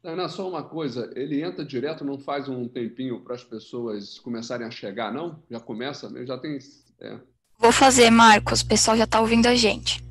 Tainá, só uma coisa, ele entra direto, não faz um tempinho para as pessoas começarem a chegar, não? Já começa, né? Já tem. É. Vou fazer, Marcos. O pessoal já tá ouvindo a gente.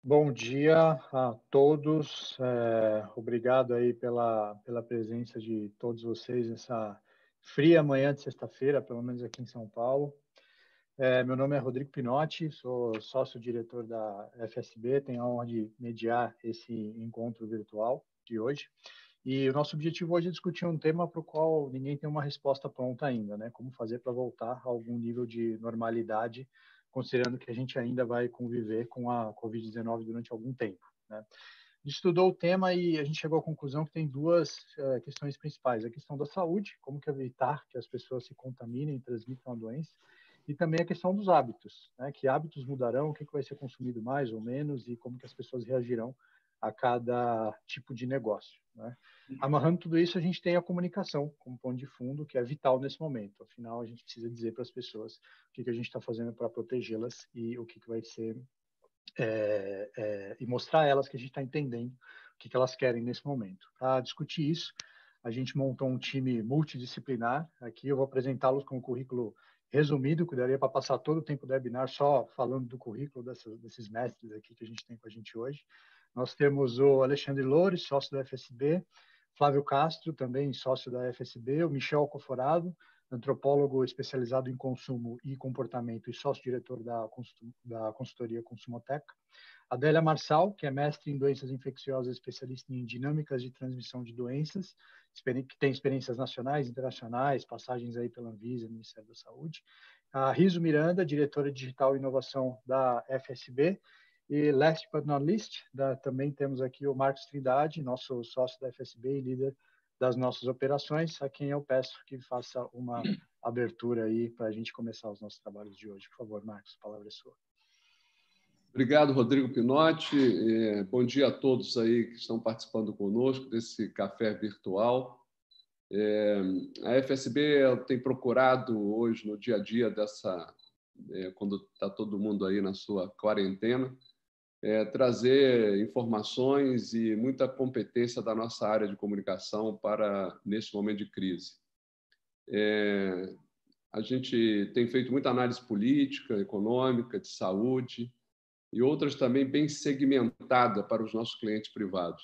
Bom dia a todos. Obrigado aí pela presença de todos vocês nessa fria manhã de sexta-feira, pelo menos aqui em São Paulo. Meu nome é Rodrigo Pinotti, sou sócio-diretor da FSB, tenho a honra de mediar esse encontro virtual de hoje. E o nosso objetivo hoje é discutir um tema para o qual ninguém tem uma resposta pronta ainda, né? Como fazer para voltar a algum nível de normalidade, considerando que a gente ainda vai conviver com a Covid-19 durante algum tempo, né? A gente estudou o tema e a gente chegou à conclusão que tem duas questões principais. A questão da saúde, como que evitar que as pessoas se contaminem e transmitam a doença, e também a questão dos hábitos, né? Que hábitos mudarão, o que vai ser consumido mais ou menos e como que as pessoas reagirão a cada tipo de negócio, né? Amarrando tudo isso, a gente tem a comunicação como ponto de fundo, que é vital nesse momento. Afinal, a gente precisa dizer para as pessoas o que a gente está fazendo para protegê-las e o que vai ser e mostrar a elas que a gente está entendendo o que elas querem nesse momento. Para discutir isso, a gente montou um time multidisciplinar. Aqui eu vou apresentá-los com o currículo resumido, que daria para passar todo o tempo do webinar só falando do currículo desses mestres aqui que a gente tem com a gente hoje. Nós temos o Alexandre Loures, sócio da FSB, Flávio Castro, também sócio da FSB, o Michel Coforado, antropólogo especializado em consumo e comportamento e sócio-diretor da consultoria Consumotec. Adélia Marçal, que é mestre em doenças infecciosas, especialista em dinâmicas de transmissão de doenças, que tem experiências nacionais, internacionais, passagens aí pela Anvisa, Ministério da Saúde. A Riso Miranda, diretora digital e inovação da FSB. E last but not least, também temos aqui o Marcos Trindade, nosso sócio da FSB e líder das nossas operações, a quem eu peço que faça uma abertura aí para a gente começar os nossos trabalhos de hoje. Por favor, Marcos, a palavra é sua. Obrigado, Rodrigo Pinotti. Bom dia a todos aí que estão participando conosco desse café virtual. A FSB tem procurado hoje, no dia a dia quando está todo mundo aí na sua quarentena, trazer informações e muita competência da nossa área de comunicação para nesse momento de crise. A gente tem feito muita análise política, econômica, de saúde e outras também bem segmentada para os nossos clientes privados.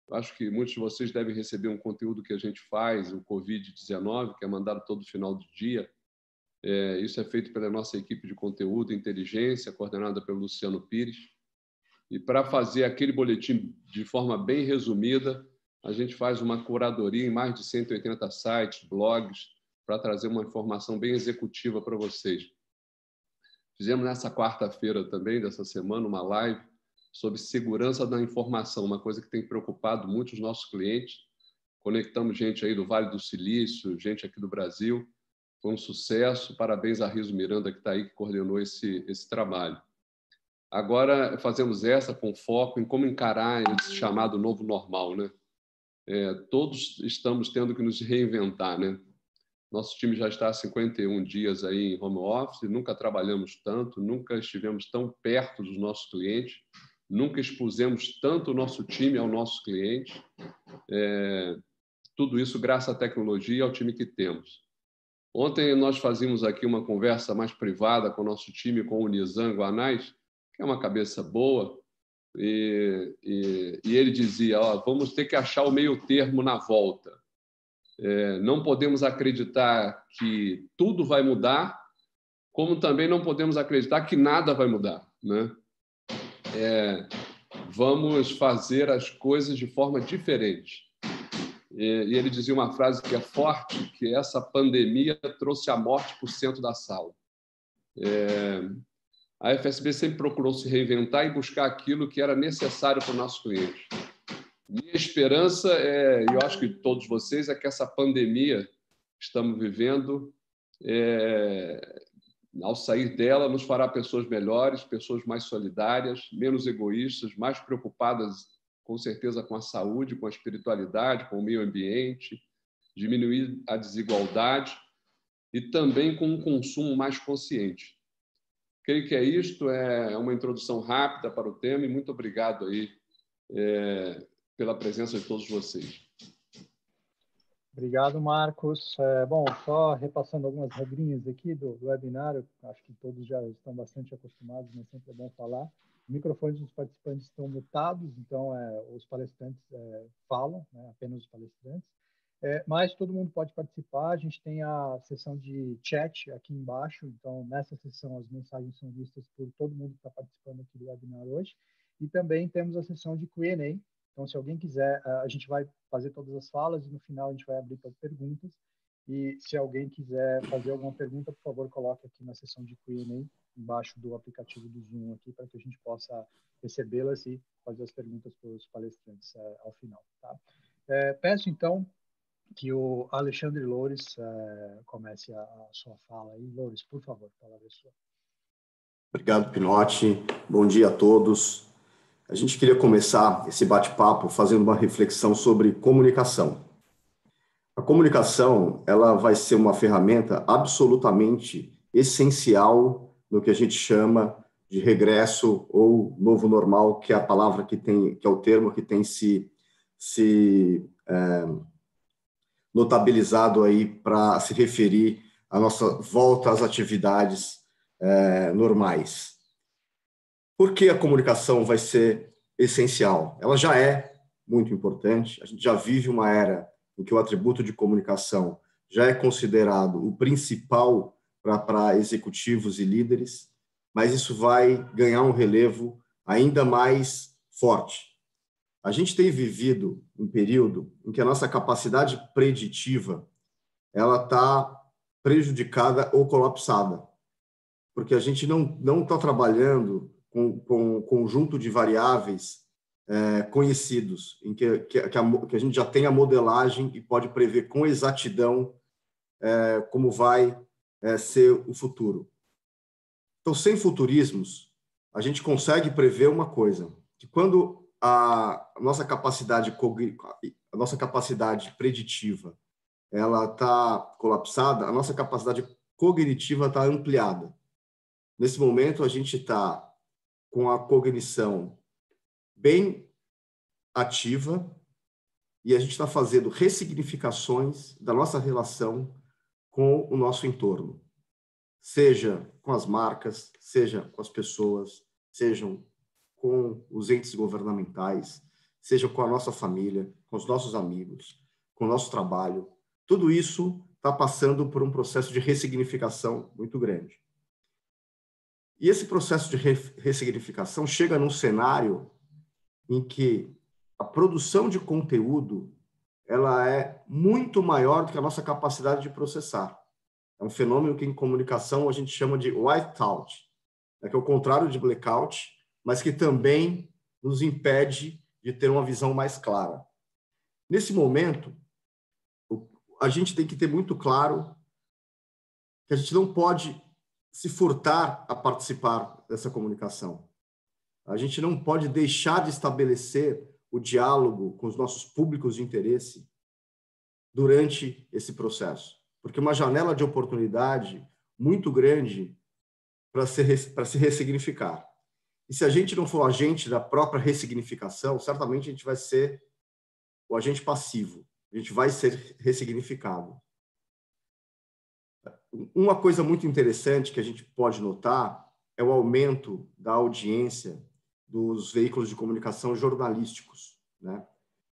Eu acho que muitos de vocês devem receber um conteúdo que a gente faz, o Covid-19, que é mandado todo final do dia. Isso é feito pela nossa equipe de conteúdo e inteligência, coordenada pelo Luciano Pires. E para fazer aquele boletim de forma bem resumida, a gente faz uma curadoria em mais de 180 sites, blogs, para trazer uma informação bem executiva para vocês. Fizemos nessa quarta-feira também, dessa semana, uma live sobre segurança da informação, uma coisa que tem preocupado muito os nossos clientes. Conectamos gente aí do Vale do Silício, gente aqui do Brasil. Foi um sucesso. Parabéns a Riso Miranda, que está aí, que coordenou esse trabalho. Agora, fazemos essa com foco em como encarar esse chamado novo normal, né? Todos estamos tendo que nos reinventar, né? Nosso time já está há 51 dias aí em home office, nunca trabalhamos tanto, nunca estivemos tão perto dos nossos clientes, nunca expusemos tanto o nosso time ao nosso cliente. Tudo isso graças à tecnologia e ao time que temos. Ontem nós fazíamos aqui uma conversa mais privada com o nosso time, com o Nizam Guanais, que é uma cabeça boa, e ele dizia, vamos ter que achar o meio termo na volta. Não podemos acreditar que tudo vai mudar, como também não podemos acreditar que nada vai mudar, né? Vamos fazer as coisas de forma diferente. E ele dizia uma frase que é forte, que essa pandemia trouxe a morte para o centro da sala. A FSB sempre procurou se reinventar e buscar aquilo que era necessário para o nosso cliente. Minha esperança, e eu acho que todos vocês, é que essa pandemia que estamos vivendo, ao sair dela, nos fará pessoas melhores, pessoas mais solidárias, menos egoístas, mais preocupadas, com certeza, com a saúde, com a espiritualidade, com o meio ambiente, diminuir a desigualdade e também com um consumo mais consciente. Creio que isto é uma introdução rápida para o tema e muito obrigado aí pela presença de todos vocês. Obrigado, Marcos. Bom, só repassando algumas regrinhas aqui do webinar, acho que todos já estão bastante acostumados, mas sempre é bom falar. Os microfones dos participantes estão mutados, então os palestrantes falam, né, apenas os palestrantes. Mas todo mundo pode participar, a gente tem a seção de chat aqui embaixo, então nessa seção as mensagens são vistas por todo mundo que está participando aqui do webinar hoje, e também temos a seção de Q&A, então se alguém quiser, a gente vai fazer todas as falas e no final a gente vai abrir para perguntas, e se alguém quiser fazer alguma pergunta, por favor, coloque aqui na seção de Q&A, embaixo do aplicativo do Zoom aqui, para que a gente possa recebê-las e fazer as perguntas para os palestrantes ao final. Tá? Peço então que o Alexandre Loures comece a sua fala aí. Loures, por favor, a palavra é sua. Obrigado, Pinotti. Bom dia a todos. A gente queria começar esse bate-papo fazendo uma reflexão sobre comunicação. A comunicação, ela vai ser uma ferramenta absolutamente essencial no que a gente chama de regresso ou novo normal, que é a palavra que é o termo que tem se notabilizado aí para se referir à nossa volta às atividades normais. Por que a comunicação vai ser essencial? Ela já é muito importante. A gente já vive uma era em que o atributo de comunicação já é considerado o principal para executivos e líderes, mas isso vai ganhar um relevo ainda mais forte. A gente tem vivido um período em que a nossa capacidade preditiva ela está prejudicada ou colapsada, porque a gente não está trabalhando com um conjunto de variáveis conhecidos, em que a gente já tem a modelagem e pode prever com exatidão como vai ser o futuro. Então, sem futurismos, a gente consegue prever uma coisa, que quando a nossa capacidade preditiva ela está colapsada, a nossa capacidade cognitiva está ampliada. Nesse momento, a gente está com a cognição bem ativa e a gente está fazendo ressignificações da nossa relação com o nosso entorno, seja com as marcas, seja com as pessoas, sejam com os entes governamentais, seja com a nossa família, com os nossos amigos, com o nosso trabalho. Tudo isso está passando por um processo de ressignificação muito grande. E esse processo de ressignificação chega num cenário em que a produção de conteúdo ela é muito maior do que a nossa capacidade de processar. É um fenômeno que em comunicação a gente chama de whiteout, que é o contrário de blackout, mas que também nos impede de ter uma visão mais clara. Nesse momento, a gente tem que ter muito claro que a gente não pode se furtar a participar dessa comunicação. A gente não pode deixar de estabelecer o diálogo com os nossos públicos de interesse durante esse processo, porque uma janela de oportunidade muito grande para se ressignificar. E se a gente não for agente da própria ressignificação, certamente a gente vai ser o agente passivo, a gente vai ser ressignificado. Uma coisa muito interessante que a gente pode notar é o aumento da audiência dos veículos de comunicação jornalísticos, né?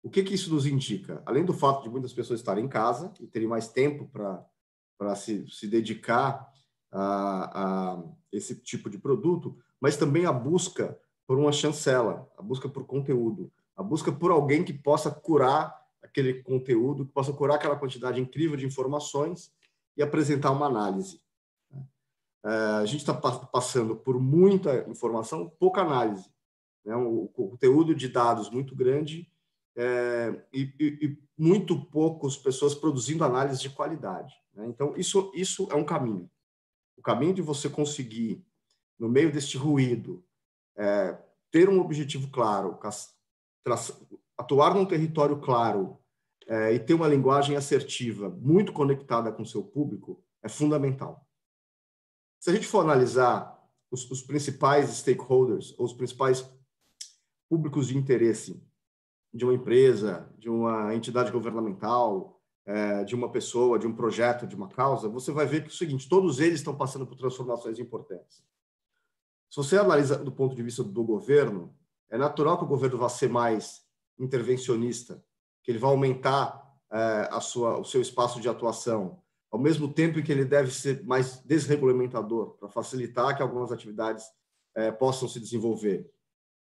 O que isso nos indica? Além do fato de muitas pessoas estarem em casa e terem mais tempo para se dedicar a esse tipo de produto, mas também a busca por uma chancela, a busca por conteúdo, a busca por alguém que possa curar aquele conteúdo, que possa curar aquela quantidade incrível de informações e apresentar uma análise. A gente está passando por muita informação, pouca análise, né? Um conteúdo de dados muito grande e muito poucas pessoas produzindo análise de qualidade, né? Então, isso é um caminho. O caminho de você conseguir, no meio deste ruído, ter um objetivo claro, atuar num território claro e ter uma linguagem assertiva, muito conectada com o seu público, é fundamental. Se a gente for analisar os principais stakeholders, ou os principais públicos de interesse de uma empresa, de uma entidade governamental, de uma pessoa, de um projeto, de uma causa, você vai ver que é o seguinte, todos eles estão passando por transformações importantes. Se você analisa do ponto de vista do governo, é natural que o governo vá ser mais intervencionista, que ele vai aumentar o seu espaço de atuação, ao mesmo tempo que ele deve ser mais desregulamentador, para facilitar que algumas atividades possam se desenvolver.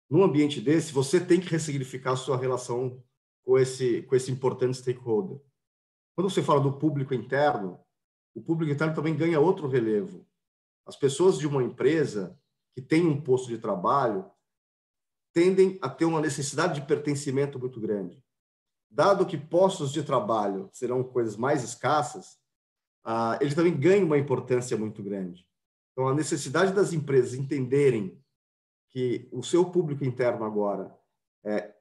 Num ambiente desse, você tem que ressignificar a sua relação com esse importante stakeholder. Quando você fala do público interno, o público interno também ganha outro relevo. As pessoas de uma empresa que tem um posto de trabalho tendem a ter uma necessidade de pertencimento muito grande. dado que postos de trabalho serão coisas mais escassas, ele também ganha uma importância muito grande. Então, a necessidade das empresas entenderem que o seu público interno agora,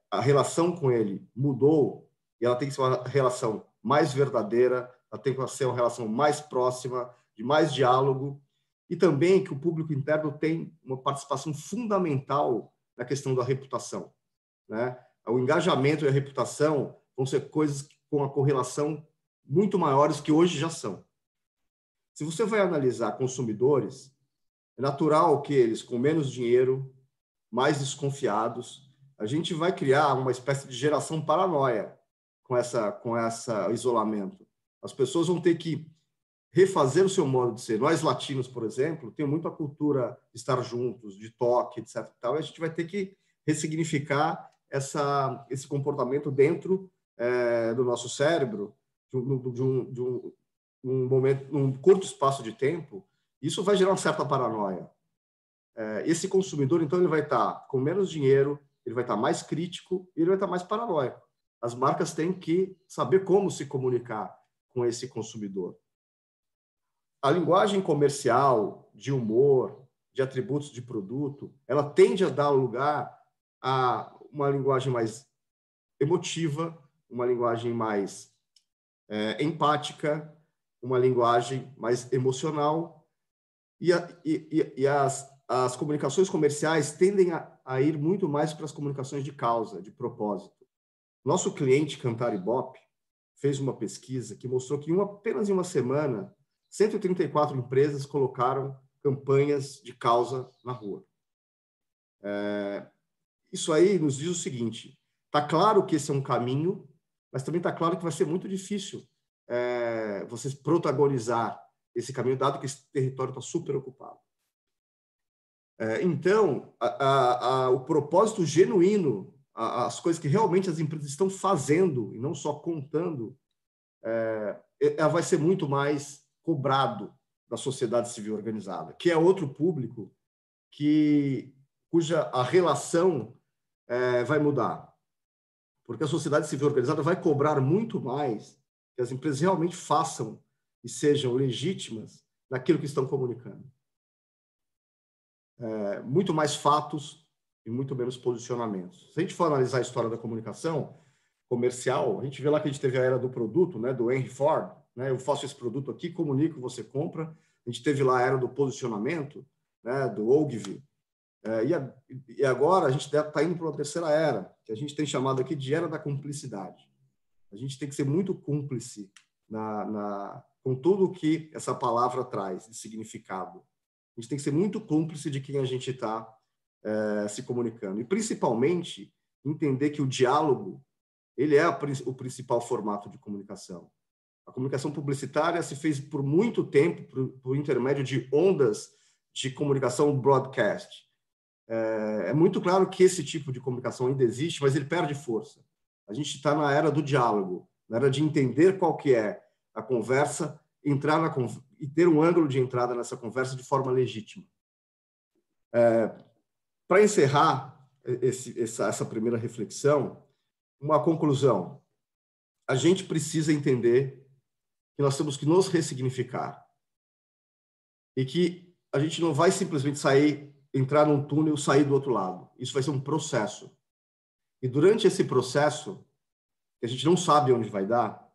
a relação com ele mudou e ela tem que ser uma relação mais verdadeira, ela tem que ser uma relação mais próxima, de mais diálogo, e também que o público interno tem uma participação fundamental na questão da reputação, né? O engajamento e a reputação vão ser coisas com a correlação muito maiores que hoje já são. Se você vai analisar consumidores, é natural que eles, com menos dinheiro, mais desconfiados, a gente vai criar uma espécie de geração paranoia com essa isolamento. As pessoas vão ter que refazer o seu modo de ser. Nós, latinos, por exemplo, tem muito a cultura de estar juntos, de toque, etc. E a gente vai ter que ressignificar esse comportamento dentro do nosso cérebro, num curto espaço de tempo. Isso vai gerar uma certa paranoia. Esse consumidor, então, ele vai estar com menos dinheiro, ele vai estar mais crítico e ele vai estar mais paranoico. As marcas têm que saber como se comunicar com esse consumidor. A linguagem comercial, de humor, de atributos de produto, ela tende a dar lugar a uma linguagem mais emotiva, uma linguagem mais empática, uma linguagem mais emocional. E as comunicações comerciais tendem a ir muito mais para as comunicações de causa, de propósito. Nosso cliente, Cantar Ibope, fez uma pesquisa que mostrou que apenas em uma semana, 134 empresas colocaram campanhas de causa na rua. Isso aí nos diz o seguinte: está claro que esse é um caminho, mas também está claro que vai ser muito difícil vocês protagonizar esse caminho, dado que esse território está super ocupado. Então, o propósito genuíno, as coisas que realmente as empresas estão fazendo, e não só contando, ela vai ser muito mais cobrado da sociedade civil organizada, que é outro público cuja a relação vai mudar. Porque a sociedade civil organizada vai cobrar muito mais que as empresas realmente façam e sejam legítimas naquilo que estão comunicando. Muito mais fatos e muito menos posicionamentos. Se a gente for analisar a história da comunicação comercial, a gente vê lá que a gente teve a era do produto, né, do Henry Ford, né, eu faço esse produto aqui, comunico, você compra. A gente teve lá a era do posicionamento, né, do Ogilvy. E agora a gente está indo para uma terceira era, que a gente tem chamado aqui de era da cumplicidade. A gente tem que ser muito cúmplice com tudo o que essa palavra traz de significado. A gente tem que ser muito cúmplice de quem a gente está se comunicando. E, principalmente, entender que o diálogo ele é o principal formato de comunicação. A comunicação publicitária se fez por muito tempo por intermédio de ondas de comunicação broadcast. É muito claro que esse tipo de comunicação ainda existe, mas ele perde força. A gente está na era do diálogo, na era de entender qual que é a conversa, entrar e ter um ângulo de entrada nessa conversa de forma legítima. Para encerrar essa primeira reflexão, uma conclusão. A gente precisa entender que nós temos que nos ressignificar e que a gente não vai simplesmente entrar num túnel e sair do outro lado. Isso vai ser um processo. E durante esse processo, que a gente não sabe onde vai dar,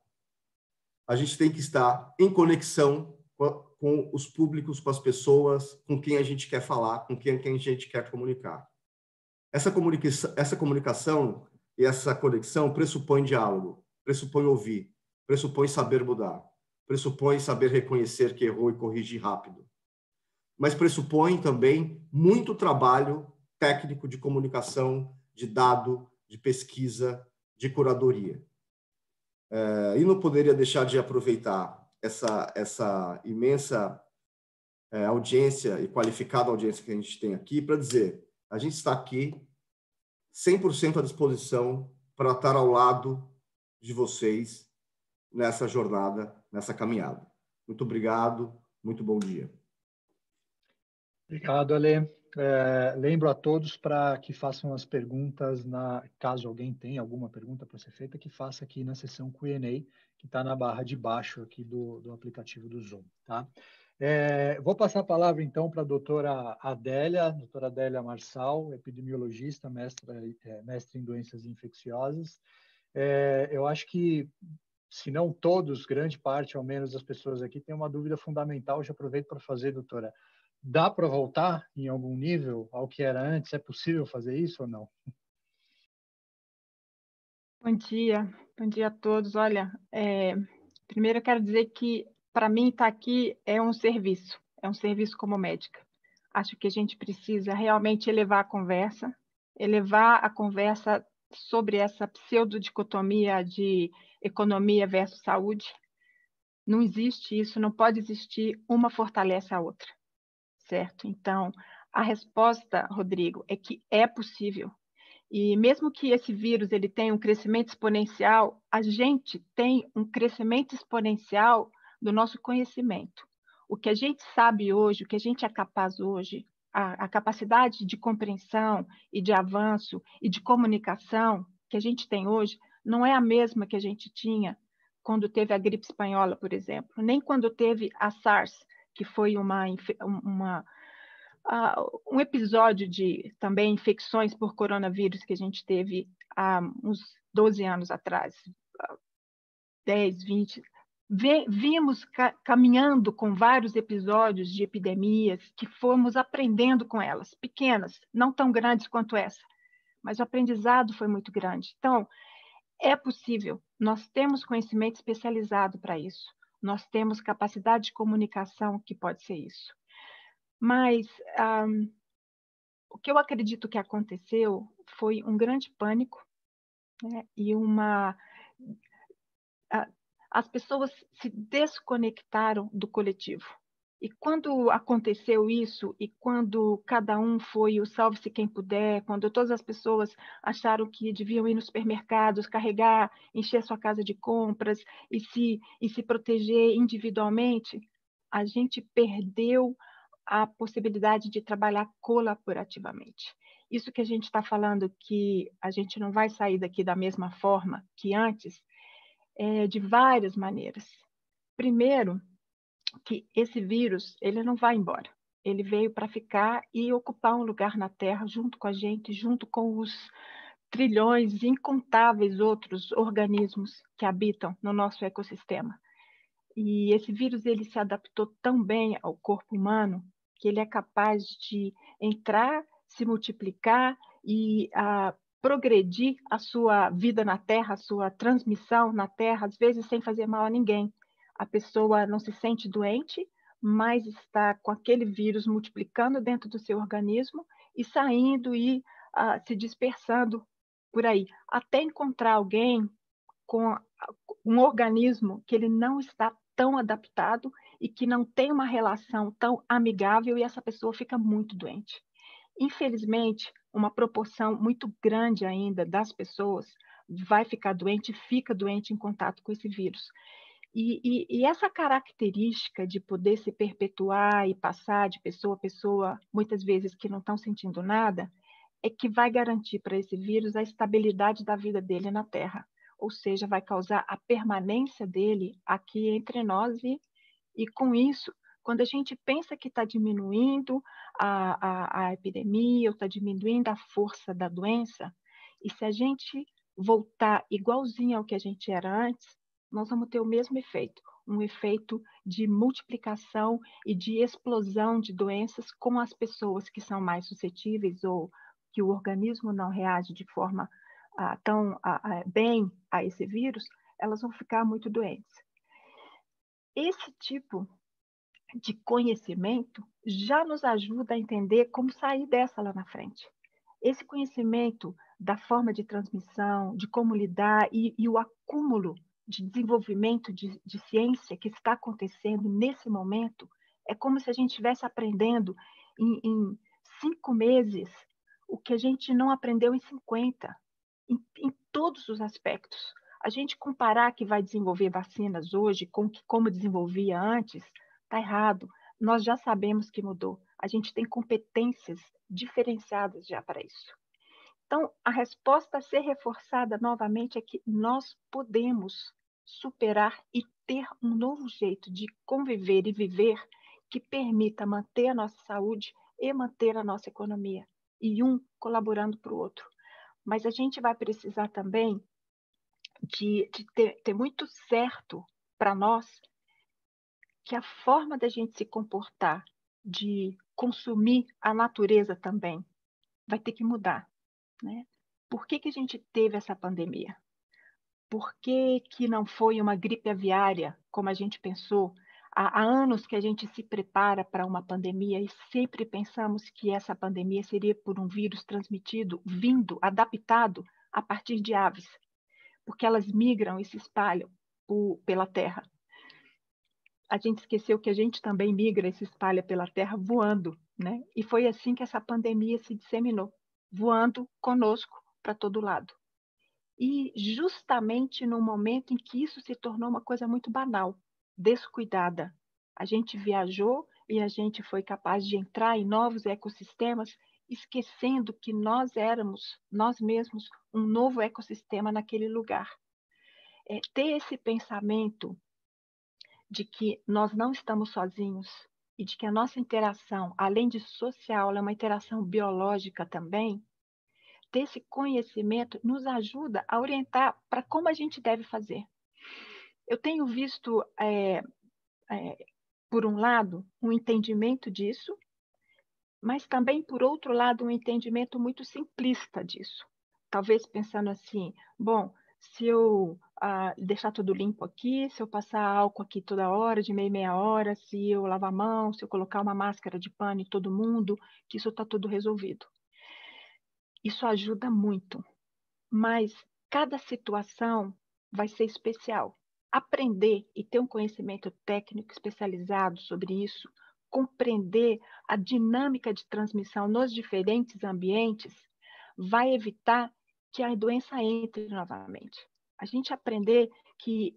a gente tem que estar em conexão com os públicos, com as pessoas, com quem a gente quer falar, com quem a gente quer comunicar. Essa comunicação e essa conexão pressupõe diálogo, pressupõe ouvir, pressupõe saber mudar, pressupõe saber reconhecer que errou e corrigir rápido. Mas pressupõe também muito trabalho técnico de comunicação, de dado, de pesquisa, de curadoria. E não poderia deixar de aproveitar essa imensa audiência e qualificada audiência que a gente tem aqui para dizer: a gente está aqui 100% à disposição para estar ao lado de vocês nessa jornada, nessa caminhada. Muito obrigado, muito bom dia. Obrigado, Ale. lembro a todos para que façam as perguntas, caso alguém tenha alguma pergunta para ser feita, que faça aqui na seção Q&A, que está na barra de baixo aqui do aplicativo do Zoom. Tá? Vou passar a palavra, então, para a doutora Adélia Marçal, epidemiologista, mestre em doenças infecciosas. Eu acho que, se não todos, grande parte, ao menos, das pessoas aqui têm uma dúvida fundamental. Já aproveito para fazer, doutora. Dá para voltar em algum nível ao que era antes? É possível fazer isso ou não? Bom dia a todos. Olha, primeiro eu quero dizer que, para mim, estar aqui é um serviço como médica. Acho que a gente precisa realmente elevar a conversa sobre essa pseudodicotomia de economia versus saúde. Não existe isso, não pode existir, uma fortalece a outra, certo? Então, a resposta, Rodrigo, é que é possível. E mesmo que esse vírus ele tenha um crescimento exponencial, a gente tem um crescimento exponencial do nosso conhecimento. O que a gente sabe hoje, o que a gente é capaz hoje, a capacidade de compreensão e de avanço e de comunicação que a gente tem hoje, não é a mesma que a gente tinha quando teve a gripe espanhola, por exemplo, nem quando teve a SARS, que foi um episódio de também infecções por coronavírus que a gente teve há uns 12 anos atrás, 10, 20. Vimos caminhando com vários episódios de epidemias que fomos aprendendo com elas, pequenas, não tão grandes quanto essa, mas o aprendizado foi muito grande. Então, é possível, nós temos conhecimento especializado para isso, nós temos capacidade de comunicação que pode ser isso. Mas o que eu acredito que aconteceu foi um grande pânico, né, e as pessoas se desconectaram do coletivo. E quando aconteceu isso, e quando cada um foi o salve-se quem puder, quando todas as pessoas acharam que deviam ir nos supermercados, carregar, encher sua casa de compras e se proteger individualmente, a gente perdeu a possibilidade de trabalhar colaborativamente. Isso que a gente está falando, que a gente não vai sair daqui da mesma forma que antes, de várias maneiras. Primeiro, que esse vírus ele não vai embora. Ele veio para ficar e ocupar um lugar na Terra junto com a gente, junto com os trilhões, incontáveis outros organismos que habitam no nosso ecossistema. E esse vírus ele se adaptou tão bem ao corpo humano que ele é capaz de entrar, se multiplicar e progredir a sua vida na Terra, a sua transmissão na Terra, às vezes sem fazer mal a ninguém. A pessoa não se sente doente, mas está com aquele vírus multiplicando dentro do seu organismo e saindo e se dispersando por aí, até encontrar alguém com um organismo que ele não está tão adaptado e que não tem uma relação tão amigável e essa pessoa fica muito doente. Infelizmente, uma proporção muito grande ainda das pessoas vai ficar doente, fica doente em contato com esse vírus. E essa característica de poder se perpetuar e passar de pessoa a pessoa, muitas vezes que não estão sentindo nada, é que vai garantir para esse vírus a estabilidade da vida dele na Terra. Ou seja, vai causar a permanência dele aqui entre nós e com isso, quando a gente pensa que está diminuindo a epidemia, ou está diminuindo a força da doença, e se a gente voltar igualzinho ao que a gente era antes, nós vamos ter o mesmo efeito, um efeito de multiplicação e de explosão de doenças com as pessoas que são mais suscetíveis ou que o organismo não reage de forma tão bem a esse vírus, elas vão ficar muito doentes. Esse tipo de conhecimento já nos ajuda a entender como sair dessa lá na frente. Esse conhecimento da forma de transmissão, de como lidar e o acúmulo de desenvolvimento de ciência que está acontecendo nesse momento, é como se a gente estivesse aprendendo em 5 meses o que a gente não aprendeu em 50, em todos os aspectos. A gente comparar que vai desenvolver vacinas hoje com como desenvolvia antes, está errado. Nós já sabemos que mudou. A gente tem competências diferenciadas já para isso. Então, a resposta a ser reforçada novamente é que nós podemos superar e ter um novo jeito de conviver e viver que permita manter a nossa saúde e manter a nossa economia, e um colaborando para o outro. Mas a gente vai precisar também de ter muito certo para nós que a forma da gente se comportar, de consumir a natureza também, vai ter que mudar, né? Por que a gente teve essa pandemia? Por que não foi uma gripe aviária, como a gente pensou? Há anos que a gente se prepara para uma pandemia e sempre pensamos que essa pandemia seria por um vírus transmitido, adaptado a partir de aves, porque elas migram e se espalham pela terra. A gente esqueceu que a gente também migra e se espalha pela terra voando, né? E foi assim que essa pandemia se disseminou, voando conosco para todo lado. E justamente no momento em que isso se tornou uma coisa muito banal, descuidada. A gente viajou e a gente foi capaz de entrar em novos ecossistemas, esquecendo que nós éramos, nós mesmos, um novo ecossistema naquele lugar. Ter esse pensamento de que nós não estamos sozinhos e de que a nossa interação, além de social, é uma interação biológica também, ter esse conhecimento nos ajuda a orientar para como a gente deve fazer. Eu tenho visto, por um lado, um entendimento disso, mas também, por outro lado, um entendimento muito simplista disso. Talvez pensando assim, bom, se eu deixar tudo limpo aqui, se eu passar álcool aqui toda hora, de meia hora, se eu lavar a mão, se eu colocar uma máscara de pano em todo mundo, que isso está tudo resolvido. Isso ajuda muito, mas cada situação vai ser especial. Aprender e ter um conhecimento técnico especializado sobre isso, compreender a dinâmica de transmissão nos diferentes ambientes, vai evitar que a doença entre novamente. A gente aprender que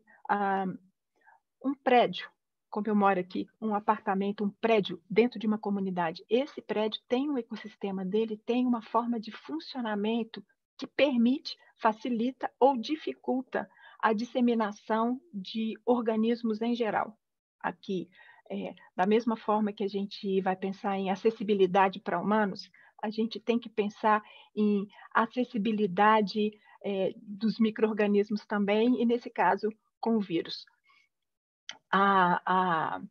um prédio, como eu moro aqui, um apartamento, um prédio dentro de uma comunidade, esse prédio tem um ecossistema dele, tem uma forma de funcionamento que permite, facilita ou dificulta a disseminação de organismos em geral. Aqui, da mesma forma que a gente vai pensar em acessibilidade para humanos, a gente tem que pensar em acessibilidade dos micro-organismos também, e nesse caso, com o vírus. A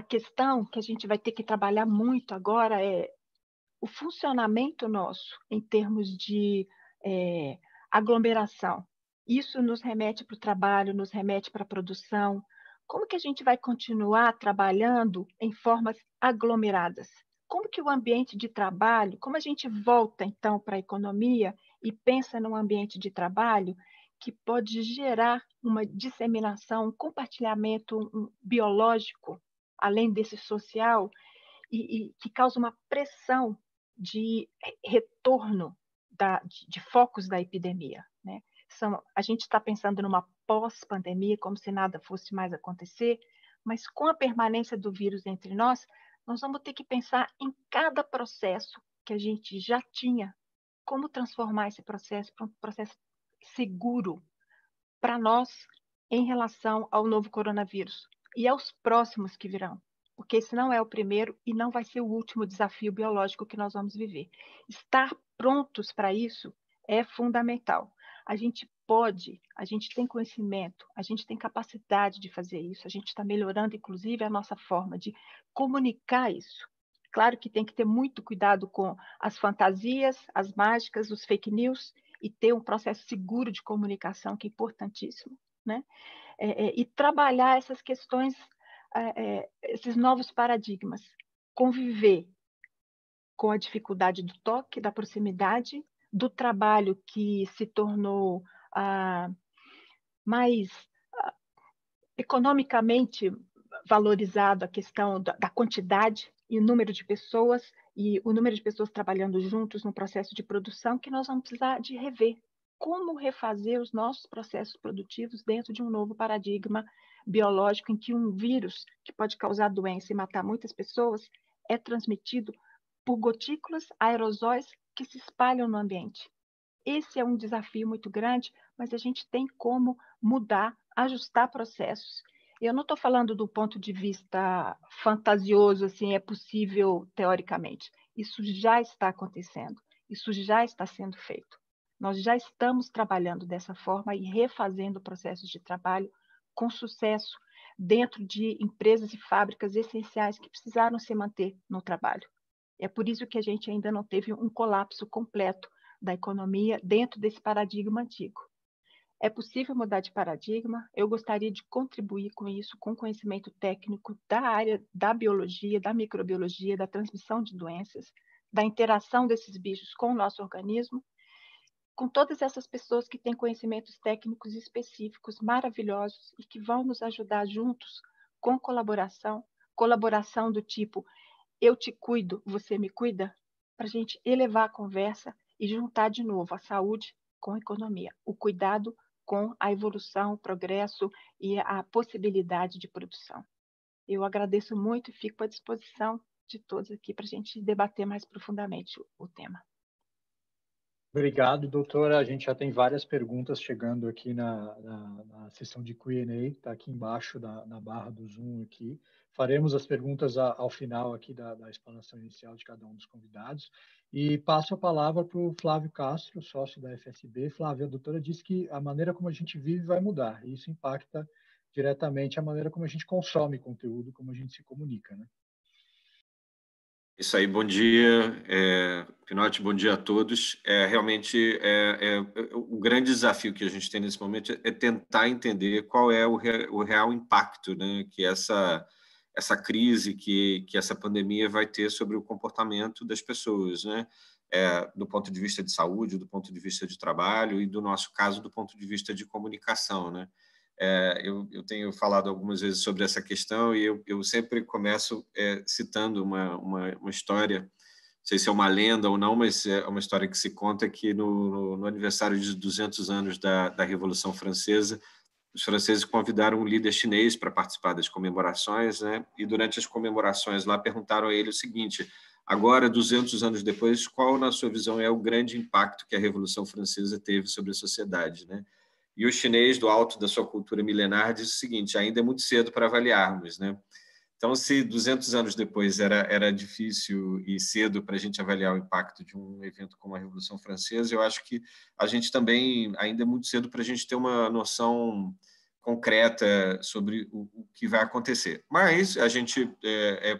questão que a gente vai ter que trabalhar muito agora é o funcionamento nosso em termos de aglomeração. Isso nos remete para o trabalho, nos remete para a produção. Como que a gente vai continuar trabalhando em formas aglomeradas? Como que o ambiente de trabalho, como a gente volta então para a economia e pensa num ambiente de trabalho que pode gerar uma disseminação, um compartilhamento biológico, além desse social, e que causa uma pressão de retorno de focos da epidemia, né? A gente está pensando numa pós-pandemia, como se nada fosse mais acontecer, mas com a permanência do vírus entre nós vamos ter que pensar em cada processo que a gente já tinha, como transformar esse processo para um processo seguro para nós em relação ao novo coronavírus e aos próximos que virão, porque esse não é o primeiro e não vai ser o último desafio biológico que nós vamos viver. Estar prontos para isso é fundamental. A gente tem conhecimento, a gente tem capacidade de fazer isso, a gente está melhorando, inclusive, a nossa forma de comunicar isso. Claro que tem que ter muito cuidado com as fantasias, as mágicas, os fake news, e ter um processo seguro de comunicação, que é importantíssimo, né? E trabalhar essas questões, esses novos paradigmas, conviver com a dificuldade do toque, da proximidade, do trabalho que se tornou mais economicamente valorizado, a questão da quantidade e o número de pessoas, e o número de pessoas trabalhando juntos no processo de produção, que nós vamos precisar de rever. Como refazer os nossos processos produtivos dentro de um novo paradigma biológico em que um vírus que pode causar doença e matar muitas pessoas é transmitido por gotículas, aerosóis que se espalham no ambiente. Esse é um desafio muito grande, mas a gente tem como mudar, ajustar processos. Eu não estou falando do ponto de vista fantasioso, assim, é possível teoricamente. Isso já está acontecendo, isso já está sendo feito. Nós já estamos trabalhando dessa forma e refazendo processos de trabalho com sucesso dentro de empresas e fábricas essenciais que precisaram se manter no trabalho. É por isso que a gente ainda não teve um colapso completo da economia dentro desse paradigma antigo. É possível mudar de paradigma. Eu gostaria de contribuir com isso, com conhecimento técnico da área da biologia, da microbiologia, da transmissão de doenças, da interação desses bichos com o nosso organismo, com todas essas pessoas que têm conhecimentos técnicos específicos maravilhosos e que vão nos ajudar juntos com colaboração do tipo eu te cuido, você me cuida, para a gente elevar a conversa e juntar de novo a saúde com a economia, o cuidado com a evolução, o progresso e a possibilidade de produção. Eu agradeço muito e fico à disposição de todos aqui para a gente debater mais profundamente o tema. Obrigado, doutora. A gente já tem várias perguntas chegando aqui na sessão de Q&A, está aqui embaixo na barra do Zoom aqui. Faremos as perguntas ao final aqui da explanação inicial de cada um dos convidados. E passo a palavra para o Flávio Castro, sócio da FSB. Flávio, a doutora disse que a maneira como a gente vive vai mudar, e isso impacta diretamente a maneira como a gente consome conteúdo, como a gente se comunica, né? Isso aí, bom dia, Pinotti, bom dia a todos. Realmente, o grande desafio que a gente tem nesse momento é tentar entender qual é o real impacto, né, que essa crise, que essa pandemia vai ter sobre o comportamento das pessoas, né, do ponto de vista de saúde, do ponto de vista de trabalho e, do nosso caso, do ponto de vista de comunicação, né. Eu tenho falado algumas vezes sobre essa questão e eu sempre começo citando uma história, não sei se é uma lenda ou não, mas é uma história que se conta que no aniversário de 200 anos da Revolução Francesa, os franceses convidaram um líder chinês para participar das comemorações, né? E durante as comemorações lá perguntaram a ele o seguinte: agora, 200 anos depois, qual, na sua visão, é o grande impacto que a Revolução Francesa teve sobre a sociedade, né? E o chinês, do alto da sua cultura milenar, diz o seguinte: ainda é muito cedo para avaliarmos, né? Então, se 200 anos depois era difícil e cedo para a gente avaliar o impacto de um evento como a Revolução Francesa, eu acho que a gente também ainda é muito cedo para a gente ter uma noção concreta sobre o que vai acontecer. Mas a gente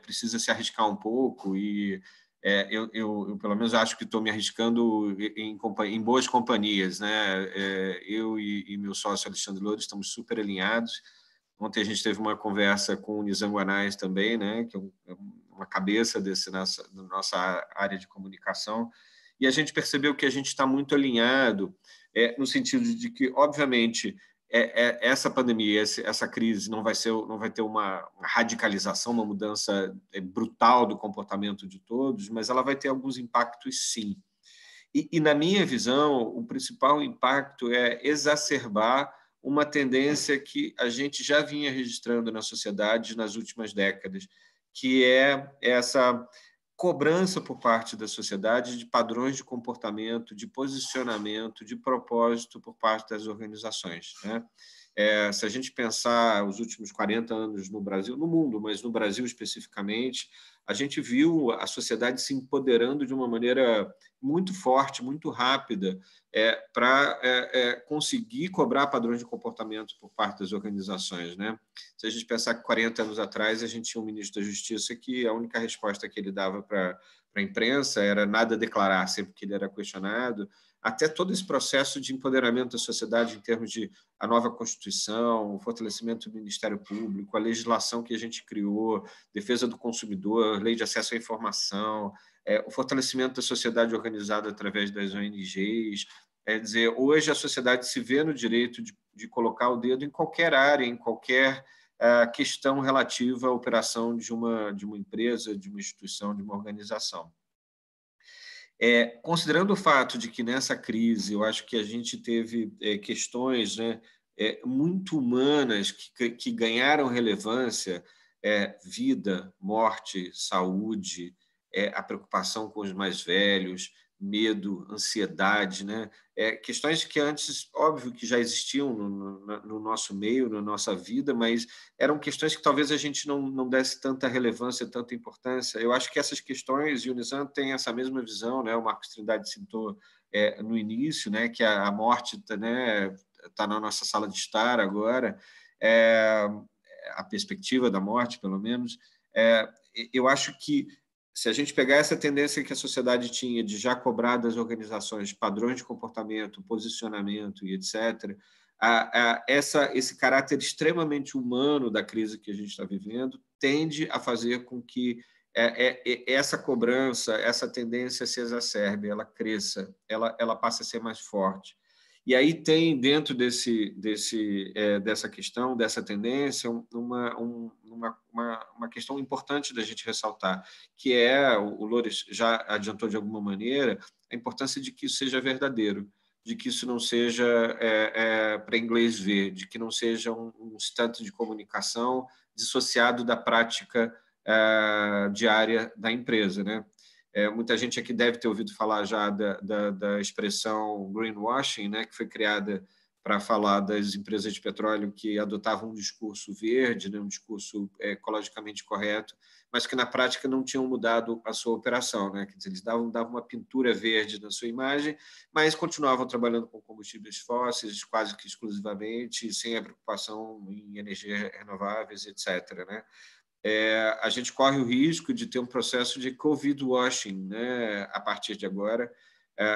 precisa se arriscar um pouco e eu pelo menos acho que estou me arriscando em boas companhias, né? Eu e meu sócio Alexandre Loures estamos super alinhados. Ontem a gente teve uma conversa com o Nizam Guanais também, né? Que é uma cabeça da nossa área de comunicação, e a gente percebeu que a gente está muito alinhado no sentido de que, obviamente, essa pandemia, essa crise não vai ter uma radicalização, uma mudança brutal do comportamento de todos, mas ela vai ter alguns impactos, sim. E na minha visão, o principal impacto é exacerbar uma tendência que a gente já vinha registrando na sociedade nas últimas décadas, que é essa cobrança por parte da sociedade de padrões de comportamento, de posicionamento, de propósito por parte das organizações, né? Se a gente pensar os últimos 40 anos no Brasil, no mundo, mas no Brasil especificamente, a gente viu a sociedade se empoderando de uma maneira muito forte, muito rápida, para conseguir cobrar padrões de comportamento por parte das organizações, né? Se a gente pensar que 40 anos atrás a gente tinha um ministro da Justiça que a única resposta que ele dava para a imprensa era nada a declarar, sempre que ele era questionado, até todo esse processo de empoderamento da sociedade em termos de a nova Constituição, o fortalecimento do Ministério Público, a legislação que a gente criou, defesa do consumidor, lei de acesso à informação, o fortalecimento da sociedade organizada através das ONGs. É dizer, hoje a sociedade se vê no direito de colocar o dedo em qualquer área, em qualquer questão relativa à operação de uma empresa, de uma instituição, de uma organização. Considerando o fato de que nessa crise eu acho que a gente teve questões, né, muito humanas que ganharam relevância, vida, morte, saúde, a preocupação com os mais velhos, medo, ansiedade, né? Questões que antes, óbvio, que já existiam no nosso meio, na nossa vida, mas eram questões que talvez a gente não desse tanta relevância, tanta importância. Eu acho que essas questões, e o Nizam tem essa mesma visão, né? O Marcos Trindade citou no início, né? Que a morte está, né? Tá na nossa sala de estar agora, a perspectiva da morte, pelo menos. Eu acho que se a gente pegar essa tendência que a sociedade tinha de já cobrar das organizações padrões de comportamento, posicionamento e etc., esse caráter extremamente humano da crise que a gente está vivendo tende a fazer com que essa cobrança, essa tendência se exacerbe, ela cresça, ela passe a ser mais forte. E aí tem, dentro dessa questão, dessa tendência, uma questão importante da gente ressaltar, que o Loures já adiantou de alguma maneira, a importância de que isso seja verdadeiro, de que isso não seja para inglês ver, de que não seja um instante de comunicação dissociado da prática diária da empresa, né? Muita gente aqui deve ter ouvido falar já da expressão greenwashing, né, que foi criada para falar das empresas de petróleo que adotavam um discurso verde, né, um discurso ecologicamente correto, mas que na prática não tinham mudado a sua operação, né? Quer dizer, eles davam uma pintura verde na sua imagem, mas continuavam trabalhando com combustíveis fósseis quase que exclusivamente, sem a preocupação em energias renováveis, etc., né? A gente corre o risco de ter um processo de COVID washing, né, a partir de agora,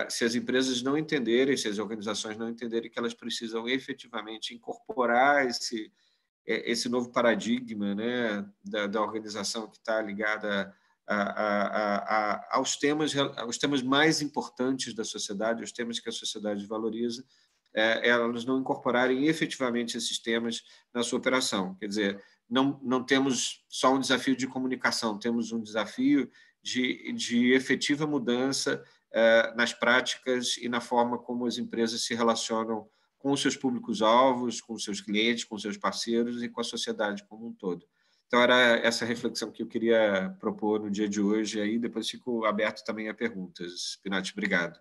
se as empresas não entenderem, se as organizações não entenderem que elas precisam efetivamente incorporar esse novo paradigma, né, da organização que está ligada aos temas mais importantes da sociedade, os temas que a sociedade valoriza, elas não incorporarem efetivamente esses temas na sua operação. Quer dizer, não temos só um desafio de comunicação, temos um desafio de efetiva mudança nas práticas e na forma como as empresas se relacionam com os seus públicos-alvos, com os seus clientes, com os seus parceiros e com a sociedade como um todo. Então, era essa reflexão que eu queria propor no dia de hoje, e aí depois fico aberto também a perguntas. Pinati, obrigado.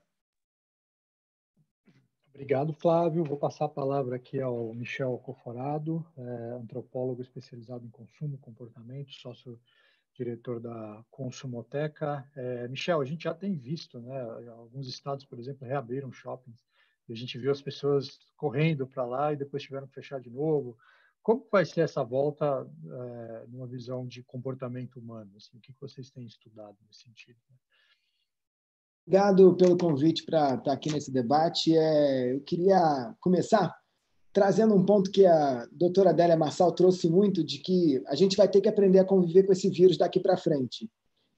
Obrigado, Flávio. Vou passar a palavra aqui ao Michel Coforado, antropólogo especializado em consumo, comportamento, sócio-diretor da Consumoteca. Michel, a gente já tem visto, né, alguns estados, por exemplo, reabriram shoppings, e a gente viu as pessoas correndo para lá e depois tiveram que fechar de novo. Como vai ser essa volta numa visão de comportamento humano? Assim, o que vocês têm estudado nesse sentido? Obrigado pelo convite para estar aqui nesse debate. Eu queria começar trazendo um ponto que a doutora Adélia Marçal trouxe muito, de que a gente vai ter que aprender a conviver com esse vírus daqui para frente.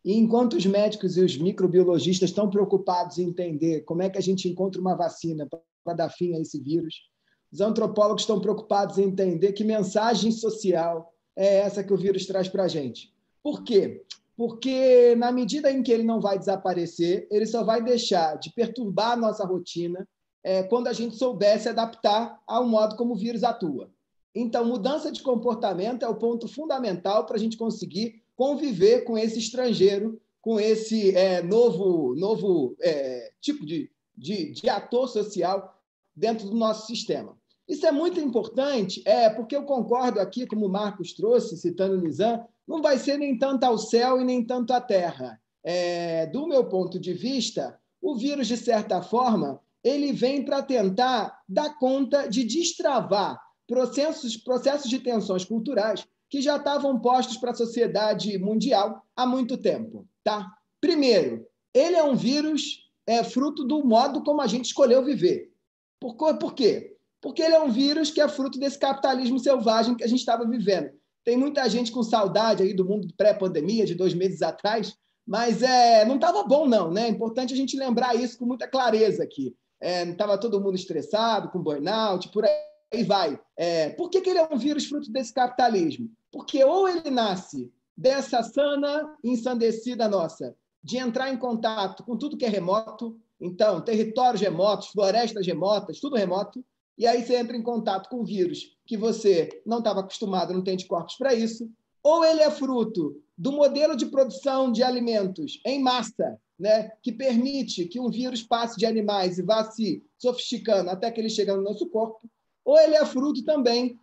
E enquanto os médicos e os microbiologistas estão preocupados em entender como é que a gente encontra uma vacina para dar fim a esse vírus, os antropólogos estão preocupados em entender que mensagem social é essa que o vírus traz para a gente. Por quê? Porque, na medida em que ele não vai desaparecer, ele só vai deixar de perturbar a nossa rotina quando a gente souber se adaptar ao modo como o vírus atua. Então, mudança de comportamento é o ponto fundamental para a gente conseguir conviver com esse estrangeiro, com esse novo tipo de ator social dentro do nosso sistema. Isso é muito importante, porque eu concordo aqui, como o Marcos trouxe, citando o Nizam, não vai ser nem tanto ao céu e nem tanto à terra. Do meu ponto de vista, o vírus, de certa forma, ele vem para tentar dar conta de destravar processos de tensões culturais que já estavam postos para a sociedade mundial há muito tempo. Tá? Primeiro, ele é um vírus fruto do modo como a gente escolheu viver. Por quê? Porque ele é um vírus que é fruto desse capitalismo selvagem que a gente estava vivendo. Tem muita gente com saudade aí do mundo pré-pandemia, de 2 meses atrás, mas não estava bom, não, né? É importante a gente lembrar isso com muita clareza aqui. Estava todo mundo estressado, com burnout, por aí vai. Por que ele é um vírus fruto desse capitalismo? Porque ou ele nasce dessa sana e ensandecida nossa, de entrar em contato com tudo que é remoto, então, territórios remotos, florestas remotas, tudo remoto, e aí você entra em contato com o vírus que você não estava acostumado, não tem anticorpos para isso, ou ele é fruto do modelo de produção de alimentos em massa, né, que permite que um vírus passe de animais e vá se sofisticando até que ele chega no nosso corpo, ou ele é fruto também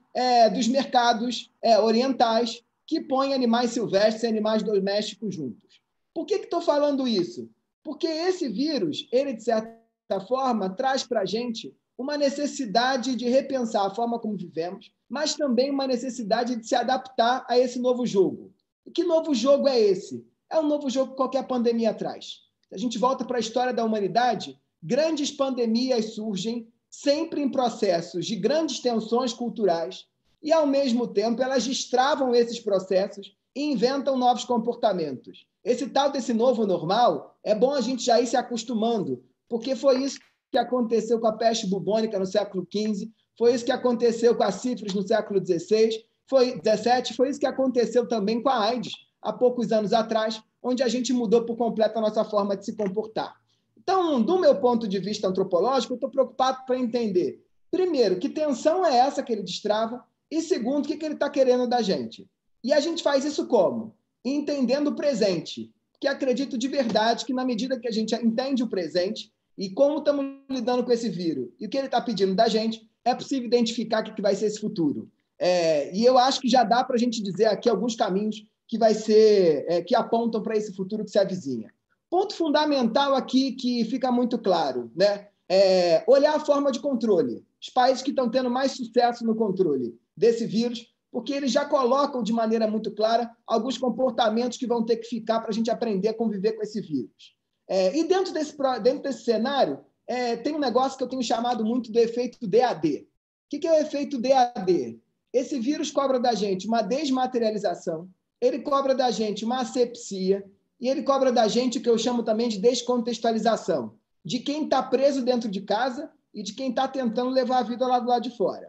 dos mercados orientais que põem animais silvestres e animais domésticos juntos. Por que estou falando isso? Porque esse vírus, ele, de certa forma, traz para a gente uma necessidade de repensar a forma como vivemos, mas também uma necessidade de se adaptar a esse novo jogo. E que novo jogo é esse? É um novo jogo que qualquer pandemia traz. Se a gente volta para a história da humanidade, grandes pandemias surgem sempre em processos de grandes tensões culturais e, ao mesmo tempo, elas destravam esses processos e inventam novos comportamentos. Esse tal desse novo normal, é bom a gente já ir se acostumando, porque foi isso que aconteceu com a peste bubônica no século XV, foi isso que aconteceu com a sífilis no século XVII, foi isso que aconteceu também com a AIDS, há poucos anos atrás, onde a gente mudou por completo a nossa forma de se comportar. Então, do meu ponto de vista antropológico, eu estou preocupado para entender, primeiro, que tensão é essa que ele destrava, e segundo, o que ele está querendo da gente. E a gente faz isso como? Entendendo o presente, que acredito de verdade que, na medida que a gente entende o presente e como estamos lidando com esse vírus e o que ele está pedindo da gente, é possível identificar o que vai ser esse futuro. E eu acho que já dá para a gente dizer aqui alguns caminhos que apontam para esse futuro que se avizinha. Ponto fundamental aqui que fica muito claro, né? Olhar a forma de controle. Os países que estão tendo mais sucesso no controle desse vírus, porque eles já colocam de maneira muito clara alguns comportamentos que vão ter que ficar para a gente aprender a conviver com esse vírus. E dentro desse cenário, tem um negócio que eu tenho chamado muito do efeito DAD. O que é o efeito DAD? Esse vírus cobra da gente uma desmaterialização, ele cobra da gente uma asepsia, e ele cobra da gente o que eu chamo também de descontextualização, de quem está preso dentro de casa e de quem está tentando levar a vida lá do lado de fora.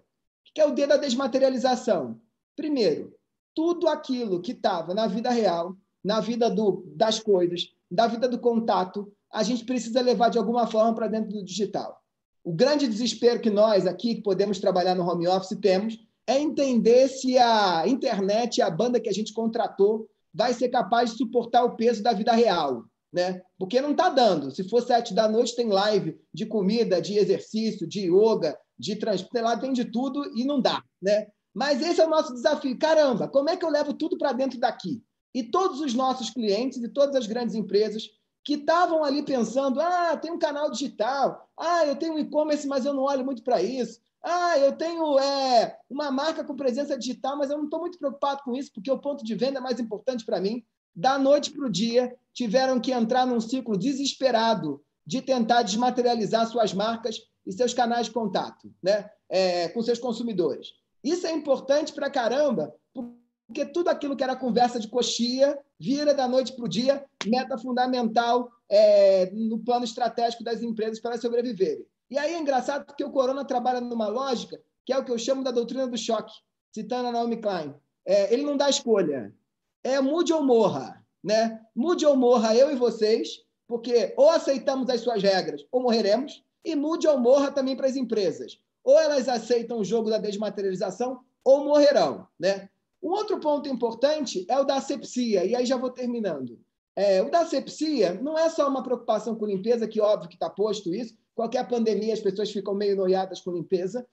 O que é o D da desmaterialização? Primeiro, tudo aquilo que estava na vida real, na vida das coisas, da vida do contato, a gente precisa levar de alguma forma para dentro do digital. O grande desespero que nós aqui, que podemos trabalhar no home office, temos é entender se a internet, a banda que a gente contratou, vai ser capaz de suportar o peso da vida real, né? Porque não está dando. Se for 7 da noite, tem live de comida, de exercício, de yoga, de transporte, lá tem de tudo e não dá, né? Mas esse é o nosso desafio. Caramba, como é que eu levo tudo para dentro daqui? E todos os nossos clientes e todas as grandes empresas que estavam ali pensando, tem um canal digital, eu tenho um e-commerce, mas eu não olho muito para isso, eu tenho uma marca com presença digital, mas eu não estou muito preocupado com isso, porque o ponto de venda é mais importante para mim. Da noite para o dia, tiveram que entrar num ciclo desesperado de tentar desmaterializar suas marcas e seus canais de contato, né? Com seus consumidores. Isso é importante para caramba, porque tudo aquilo que era conversa de coxia vira da noite para o dia meta fundamental no plano estratégico das empresas para sobreviverem. E aí é engraçado porque o Corona trabalha numa lógica que é o que eu chamo da doutrina do choque, citando a Naomi Klein. Ele não dá escolha. Mude ou morra, né? Mude ou morra eu e vocês, porque ou aceitamos as suas regras ou morreremos, e mude ou morra também para as empresas. Ou elas aceitam o jogo da desmaterialização ou morrerão, né? Um outro ponto importante é o da asepsia, e aí já vou terminando. O da asepsia não é só uma preocupação com limpeza, que óbvio que está posto isso, qualquer pandemia as pessoas ficam meio noiadas com limpeza.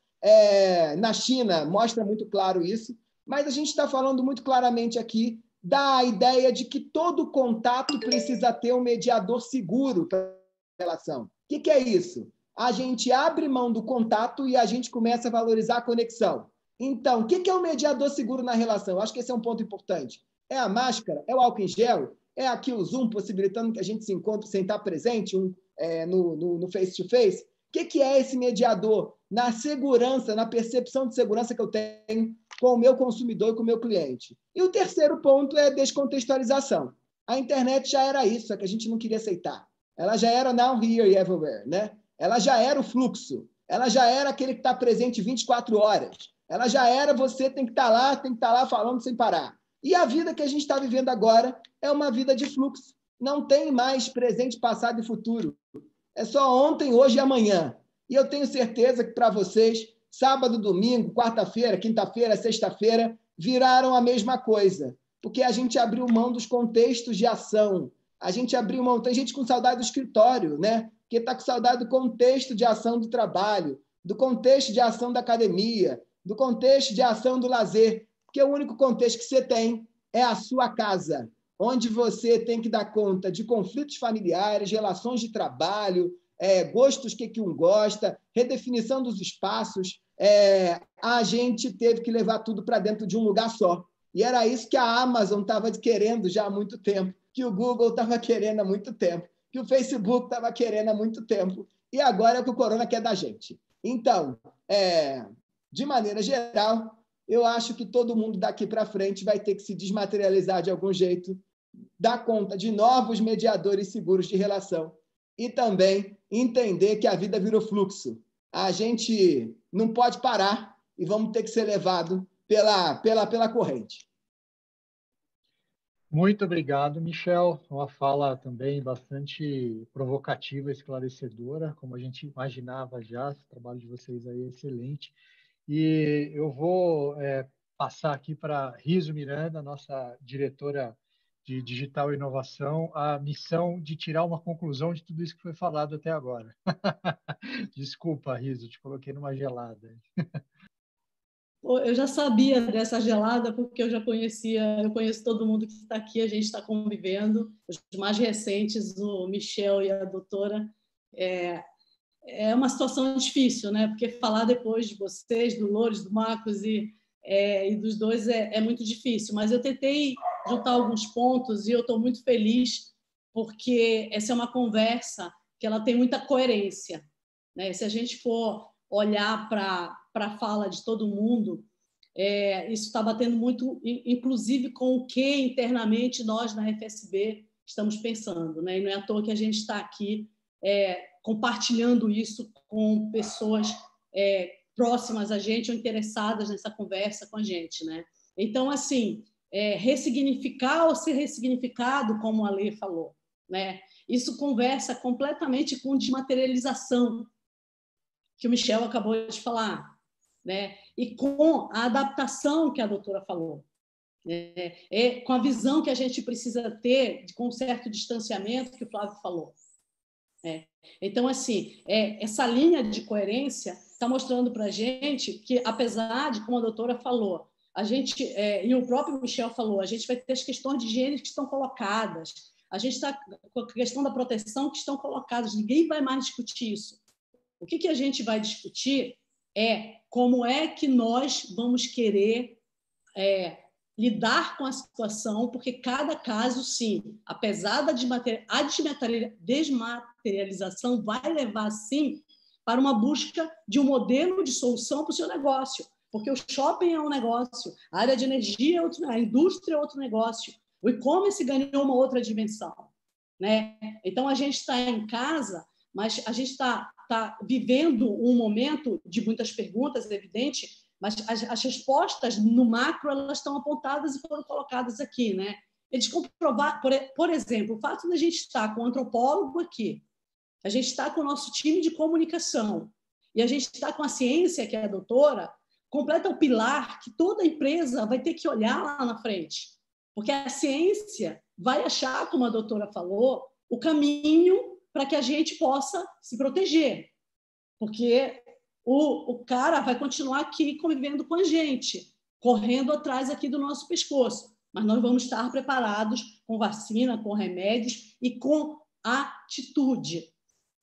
Na China mostra muito claro isso, mas a gente está falando muito claramente aqui da ideia de que todo contato precisa ter um mediador seguro para a relação. O que é isso? A gente abre mão do contato e a gente começa a valorizar a conexão. Então, o que é um mediador seguro na relação? Eu acho que esse é um ponto importante. É a máscara? É o álcool em gel? É aqui o Zoom possibilitando que a gente se encontre sem estar presente no face-to-face? O que é esse mediador na segurança, na percepção de segurança que eu tenho com o meu consumidor e com o meu cliente? E o terceiro ponto é a descontextualização. A internet já era isso, só que a gente não queria aceitar. Ela já era now, here e everywhere, né? Ela já era o fluxo. Ela já era aquele que está presente 24 horas. Ela já era você tem que estar lá falando sem parar. E a vida que a gente está vivendo agora é uma vida de fluxo. Não tem mais presente, passado e futuro. É só ontem, hoje e amanhã. E eu tenho certeza que para vocês, sábado, domingo, quarta-feira, quinta-feira, sexta-feira, viraram a mesma coisa. porque a gente abriu mão dos contextos de ação, a gente abriu mão, tem gente com saudade do escritório, né? Porque está com saudade do contexto de ação do trabalho, do contexto de ação da academia, do contexto de ação do lazer, porque o único contexto que você tem é a sua casa, onde você tem que dar conta de conflitos familiares, relações de trabalho, gostos que um gosta, redefinição dos espaços. A gente teve que levar tudo para dentro de um lugar só. E era isso que a Amazon estava querendo já há muito tempo, que o Google estava querendo há muito tempo, que o Facebook estava querendo há muito tempo, e agora é o que o Corona quer da gente. Então, de maneira geral, eu acho que todo mundo daqui para frente vai ter que se desmaterializar de algum jeito, dar conta de novos mediadores seguros de relação e também entender que a vida virou fluxo. A gente não pode parar e vamos ter que ser levado pela corrente. Muito obrigado, Michel. Uma fala também bastante provocativa, esclarecedora, como a gente imaginava já. O trabalho de vocês aí é excelente. E eu vou passar aqui para Riso Miranda, nossa diretora de Digital e Inovação, a missão de tirar uma conclusão de tudo isso que foi falado até agora. Desculpa, Riso, te coloquei numa gelada. Eu já sabia dessa gelada porque eu conheço todo mundo que está aqui, a gente está convivendo, os mais recentes, o Michel e a doutora. É uma situação difícil, né? Porque falar depois de vocês, do Loures, do Marcos e dos dois é muito difícil, mas eu tentei juntar alguns pontos e eu estou muito feliz porque essa é uma conversa que ela tem muita coerência, né? Se a gente for olhar para a fala de todo mundo, isso está batendo muito, inclusive, com o que internamente nós na FSB estamos pensando, né? E não é à toa que a gente está aqui compartilhando isso com pessoas próximas a gente ou interessadas nessa conversa com a gente, né? Então, assim, ressignificar ou ser ressignificado, como a Lê falou, né? Isso conversa completamente com desmaterialização, que o Michel acabou de falar, né? E com a adaptação que a doutora falou, com a visão que a gente precisa ter com um certo distanciamento que o Flávio falou. Então, assim, essa linha de coerência está mostrando para a gente que, apesar de, como a doutora falou, a gente, e o próprio Michel falou, a gente vai ter as questões de gênero que estão colocadas, a gente está com a questão da proteção que estão colocadas, ninguém vai mais discutir isso. O que a gente vai discutir é como é que nós vamos querer lidar com a situação, porque cada caso, sim, apesar da desmaterialização, vai levar, sim, para uma busca de um modelo de solução para o seu negócio, porque o shopping é um negócio, a área de energia é outro, a indústria é outro negócio, o e-commerce ganhou uma outra dimensão, né? Então, a gente está em casa, mas a gente está vivendo um momento de muitas perguntas, é evidente, mas as respostas no macro elas estão apontadas e foram colocadas aqui, né? Eles comprovaram, por exemplo, o fato de a gente estar com um antropólogo aqui, a gente está com o nosso time de comunicação e a gente está com a ciência, que é a doutora, completa o pilar que toda empresa vai ter que olhar lá na frente, porque a ciência vai achar, como a doutora falou, o caminho para que a gente possa se proteger, porque o cara vai continuar aqui convivendo com a gente, correndo atrás aqui do nosso pescoço, mas nós vamos estar preparados com vacina, com remédios e com atitude,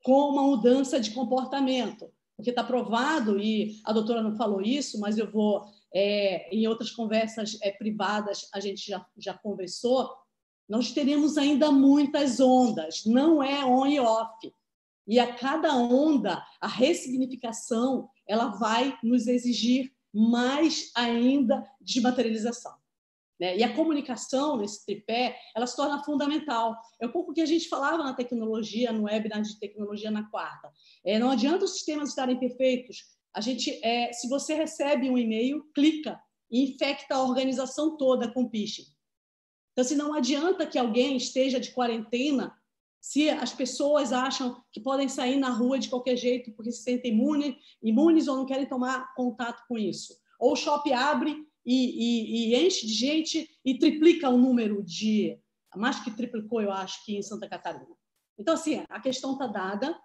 com uma mudança de comportamento, porque está provado, e a doutora não falou isso, mas eu vou, em outras conversas privadas, a gente já conversou, nós teremos ainda muitas ondas, não é on e off. E a cada onda, a ressignificação, ela vai nos exigir mais ainda desmaterialização, né? E a comunicação, nesse tripé, ela se torna fundamental. É um pouco o que a gente falava na tecnologia, no webinar de tecnologia na quarta. Não adianta os sistemas estarem perfeitos. A gente, se você recebe um e-mail, clica e infecta a organização toda com phishing. Então, se não adianta que alguém esteja de quarentena, se as pessoas acham que podem sair na rua de qualquer jeito porque se sentem imunes ou não querem tomar contato com isso. Ou o shopping abre e enche de gente e triplica o número de... Mais que triplicou, eu acho, que em Santa Catarina. Então, assim, a questão está dada.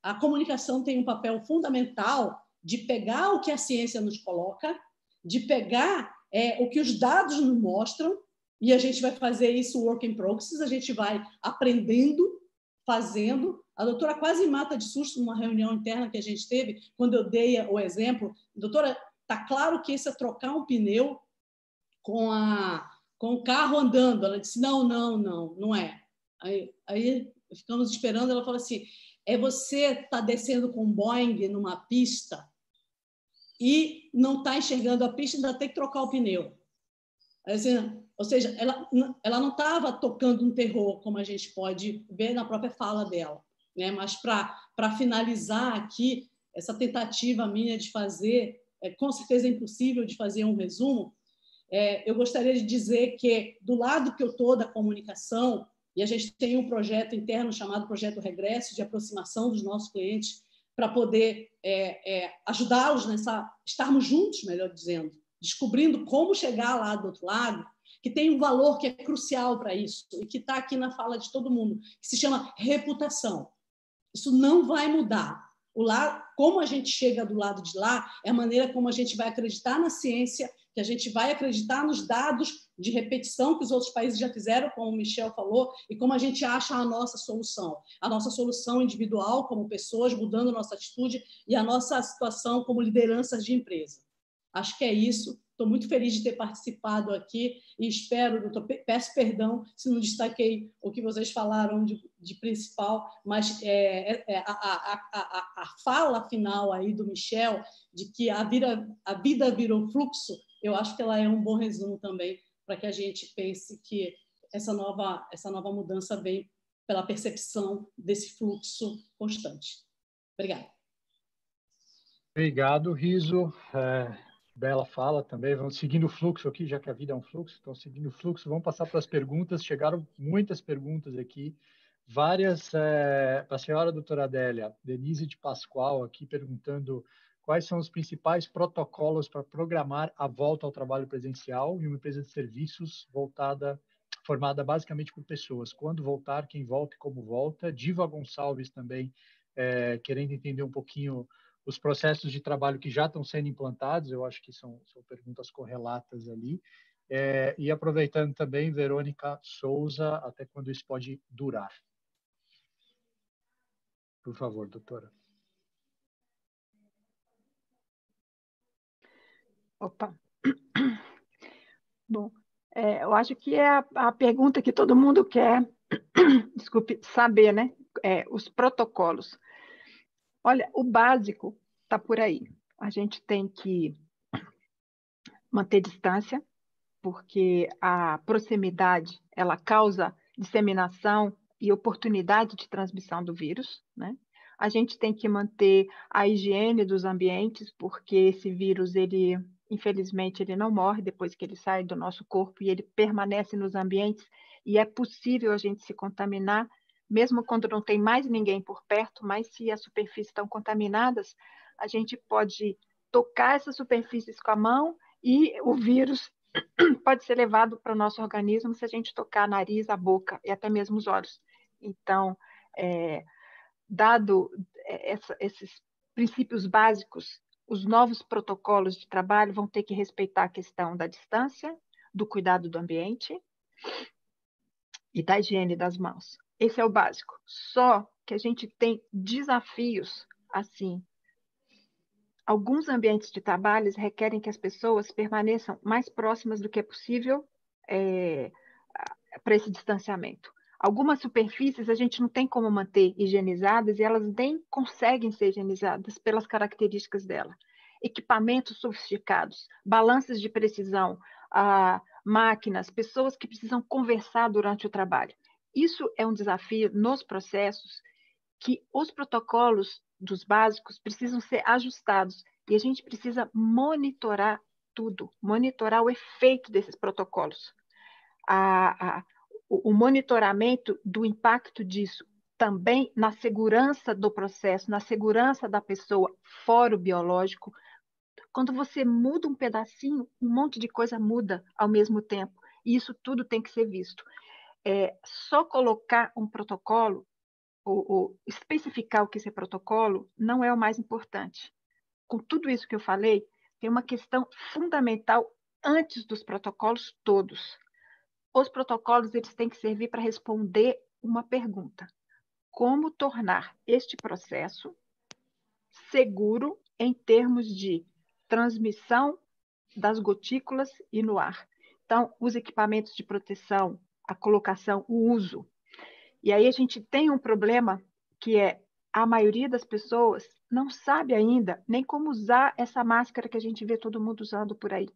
A comunicação tem um papel fundamental de pegar o que a ciência nos coloca, de pegar o que os dados nos mostram, e a gente vai fazer isso work in progress, a gente vai aprendendo, fazendo. A doutora quase mata de susto numa reunião interna que a gente teve, quando eu dei o exemplo. Doutora, está claro que isso é trocar um pneu com o carro andando. Ela disse, não é. Aí ficamos esperando, ela falou assim, você está descendo com um Boeing numa pista e não está enxergando a pista, ainda tem que trocar o pneu. Assim, ou seja, ela não estava tocando um terror, como a gente pode ver na própria fala dela, né? Mas para finalizar aqui, essa tentativa minha de fazer, com certeza é impossível de fazer um resumo, eu gostaria de dizer que, do lado que eu estou da comunicação, e a gente tem um projeto interno chamado Projeto Regresso, de aproximação dos nossos clientes, para poder ajudá-los estarmos juntos, melhor dizendo, descobrindo como chegar lá do outro lado, que tem um valor que é crucial para isso, e que está aqui na fala de todo mundo, que se chama reputação. Isso não vai mudar. Como a gente chega do lado de lá, é a maneira como a gente vai acreditar na ciência, que a gente vai acreditar nos dados de repetição que os outros países já fizeram, como o Michel falou, e como a gente acha a nossa solução individual como pessoas, mudando nossa atitude, e a nossa situação como lideranças de empresa. Acho que é isso. Estou muito feliz de ter participado aqui e espero, doutor, peço perdão se não destaquei o que vocês falaram de principal, mas a fala final aí do Michel, de que a vida virou fluxo, eu acho que ela é um bom resumo também para que a gente pense que essa nova mudança vem pela percepção desse fluxo constante. Obrigada. Obrigado, Riso. Bela fala também. Vamos seguindo o fluxo aqui, já que a vida é um fluxo. Então, seguindo o fluxo, vamos passar para as perguntas. Chegaram muitas perguntas aqui. Várias para a senhora doutora Adélia. Denise de Pascoal aqui perguntando quais são os principais protocolos para programar a volta ao trabalho presencial em uma empresa de serviços formada basicamente por pessoas. Quando voltar, quem volta e como volta. Diva Gonçalves também querendo entender um pouquinho os processos de trabalho que já estão sendo implantados, eu acho que são perguntas correlatas ali. E aproveitando também, Verônica Souza, até quando isso pode durar? Por favor, doutora. Opa. Bom, eu acho que é a pergunta que todo mundo quer, desculpe, saber, né? Os protocolos. Olha, o básico está por aí. A gente tem que manter distância, porque a proximidade ela causa disseminação e oportunidade de transmissão do vírus, né? A gente tem que manter a higiene dos ambientes, porque esse vírus, infelizmente, ele não morre depois que ele sai do nosso corpo e ele permanece nos ambientes e é possível a gente se contaminar mesmo quando não tem mais ninguém por perto, mas se as superfícies estão contaminadas, a gente pode tocar essas superfícies com a mão e o vírus pode ser levado para o nosso organismo se a gente tocar a nariz, a boca e até mesmo os olhos. Então, dado esses princípios básicos, os novos protocolos de trabalho vão ter que respeitar a questão da distância, do cuidado do ambiente e da higiene das mãos. Esse é o básico. Só que a gente tem desafios assim. Alguns ambientes de trabalho requerem que as pessoas permaneçam mais próximas do que é possível para esse distanciamento. Algumas superfícies a gente não tem como manter higienizadas e elas nem conseguem ser higienizadas pelas características dela. Equipamentos sofisticados, balanças de precisão, máquinas, pessoas que precisam conversar durante o trabalho. Isso é um desafio nos processos que os protocolos dos básicos precisam ser ajustados e a gente precisa monitorar tudo, monitorar o efeito desses protocolos. O monitoramento do impacto disso também na segurança do processo, na segurança da pessoa, fora o biológico, Quando você muda um pedacinho, um monte de coisa muda ao mesmo tempo. E isso tudo tem que ser visto. Só colocar um protocolo, ou especificar o que esse protocolo, não é o mais importante. Com tudo isso que eu falei, tem uma questão fundamental antes dos protocolos todos. Os protocolos eles têm que servir para responder uma pergunta: como tornar este processo seguro em termos de transmissão das gotículas e no ar? Então, os equipamentos de proteção, a colocação, o uso. E aí a gente tem um problema que é a maioria das pessoas não sabe ainda nem como usar essa máscara que a gente vê todo mundo usando por aí.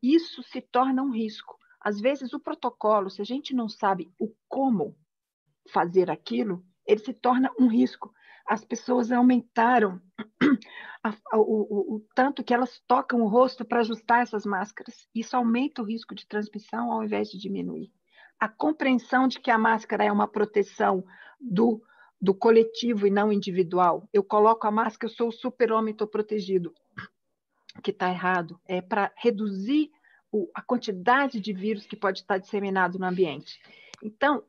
Isso se torna um risco. Às vezes, o protocolo, se a gente não sabe o como fazer aquilo, ele se torna um risco. As pessoas aumentaram o tanto que elas tocam o rosto para ajustar essas máscaras. Isso aumenta o risco de transmissão ao invés de diminuir. A compreensão de que a máscara é uma proteção do coletivo e não individual. Eu coloco a máscara, eu sou o super-homem, estou protegido. Que está errado. É para reduzir a quantidade de vírus que pode estar disseminado no ambiente. Então,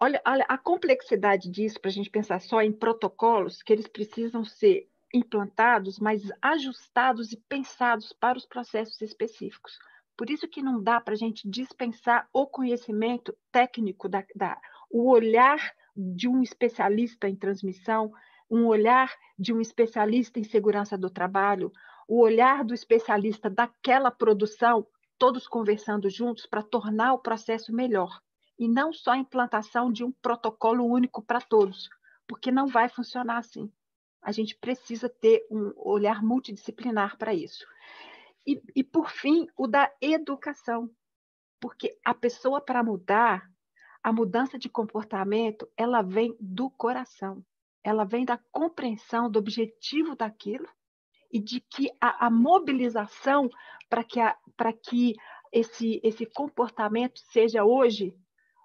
olha a complexidade disso, para a gente pensar só em protocolos, que eles precisam ser implantados, mas ajustados e pensados para os processos específicos. Por isso que não dá para a gente dispensar o conhecimento técnico, o olhar de um especialista em transmissão, um olhar de um especialista em segurança do trabalho, o olhar do especialista daquela produção, todos conversando juntos para tornar o processo melhor. E não só a implantação de um protocolo único para todos, porque não vai funcionar assim. A gente precisa ter um olhar multidisciplinar para isso. E, por fim, o da educação. Porque a pessoa, para mudar, a mudança de comportamento, ela vem do coração. Ela vem da compreensão do objetivo daquilo e de que a mobilização para que esse comportamento seja hoje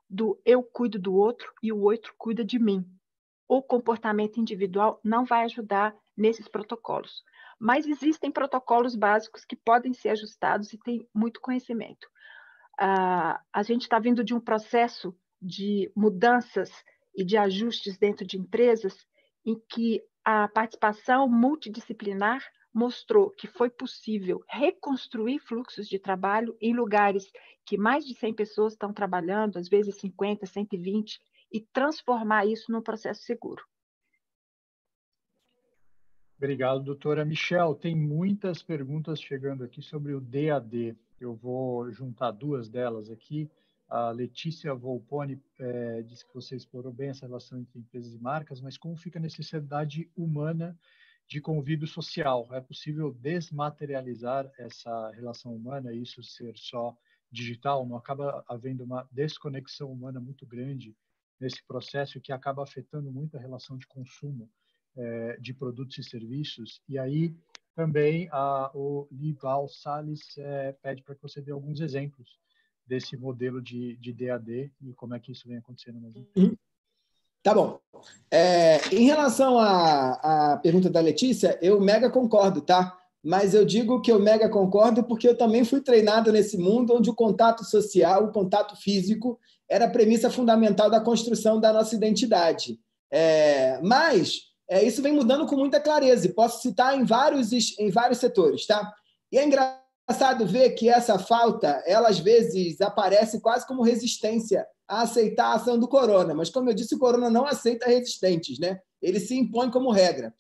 do eu cuido do outro e o outro cuida de mim. O comportamento individual não vai ajudar nesses protocolos. Mas existem protocolos básicos que podem ser ajustados e tem muito conhecimento. A gente está vindo de um processo de mudanças e de ajustes dentro de empresas em que a participação multidisciplinar mostrou que foi possível reconstruir fluxos de trabalho em lugares que mais de 100 pessoas estão trabalhando, às vezes 50, 120, e transformar isso num processo seguro. Obrigado, doutora. Michel, tem muitas perguntas chegando aqui sobre o DAD. Eu vou juntar duas delas aqui. A Letícia Volpone disse que você explorou bem essa relação entre empresas e marcas, mas como fica a necessidade humana de convívio social? É possível desmaterializar essa relação humana e isso ser só digital? Não acaba havendo uma desconexão humana muito grande nesse processo que acaba afetando muito a relação de consumo de produtos e serviços? E aí também o Lival Salles pede para que você dê alguns exemplos desse modelo de DAD e como é que isso vem acontecendo nas empresas. Tá bom. Em relação à pergunta da Letícia, eu mega concordo, tá? Mas eu digo que eu mega concordo porque eu também fui treinado nesse mundo onde o contato social, o contato físico, era a premissa fundamental da construção da nossa identidade. Mas isso vem mudando com muita clareza e posso citar em vários setores, tá? E é engraçado ver que essa falta, ela às vezes aparece quase como resistência a aceitar a ação do corona, mas como eu disse, o corona não aceita resistentes, né? Ele se impõe como regra.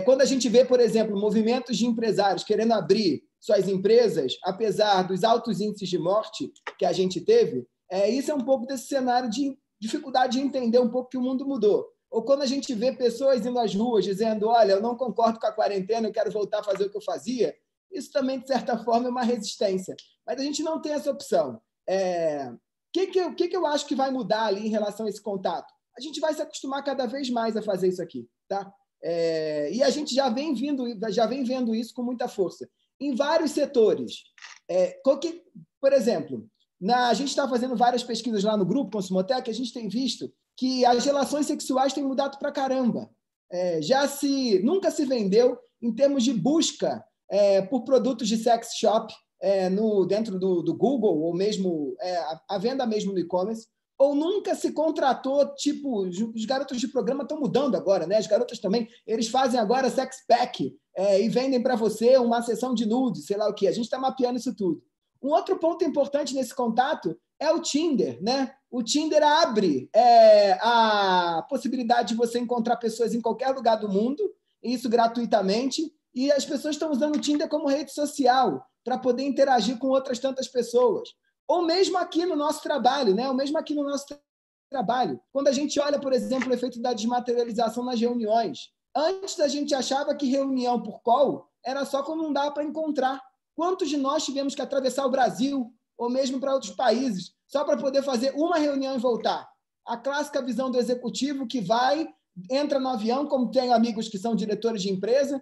Quando a gente vê, por exemplo, movimentos de empresários querendo abrir suas empresas, apesar dos altos índices de morte que a gente teve, isso é um pouco desse cenário de dificuldade de entender um pouco que o mundo mudou. Ou quando a gente vê pessoas indo às ruas dizendo, olha, eu não concordo com a quarentena, eu quero voltar a fazer o que eu fazia, isso também, de certa forma, é uma resistência. Mas a gente não tem essa opção. O que eu acho que vai mudar ali em relação a esse contato? A gente vai se acostumar cada vez mais a fazer isso aqui, tá? E a gente já vem vendo isso com muita força. Em vários setores. Por exemplo, a gente está fazendo várias pesquisas lá no grupo Consumotec, a gente tem visto que as relações sexuais têm mudado para caramba. Nunca se vendeu em termos de busca por produtos de sex shop dentro do Google, ou mesmo a venda mesmo no e-commerce, ou nunca se contratou, tipo, os garotos de programa estão mudando agora, né? As garotas também, eles fazem agora sex pack e vendem para você uma sessão de nudes, sei lá o quê. A gente está mapeando isso tudo. Um outro ponto importante nesse contato é o Tinder, né? O Tinder abre a possibilidade de você encontrar pessoas em qualquer lugar do mundo, isso gratuitamente, e as pessoas estão usando o Tinder como rede social para poder interagir com outras tantas pessoas. Ou mesmo aqui no nosso trabalho, né? Ou mesmo aqui no nosso trabalho. Quando a gente olha, por exemplo, o efeito da desmaterialização nas reuniões. Antes a gente achava que reunião por call era só quando não dava para encontrar. Quantos de nós tivemos que atravessar o Brasil ou mesmo para outros países só para poder fazer uma reunião e voltar? A clássica visão do executivo que vai, entra no avião, como tenho amigos que são diretores de empresa,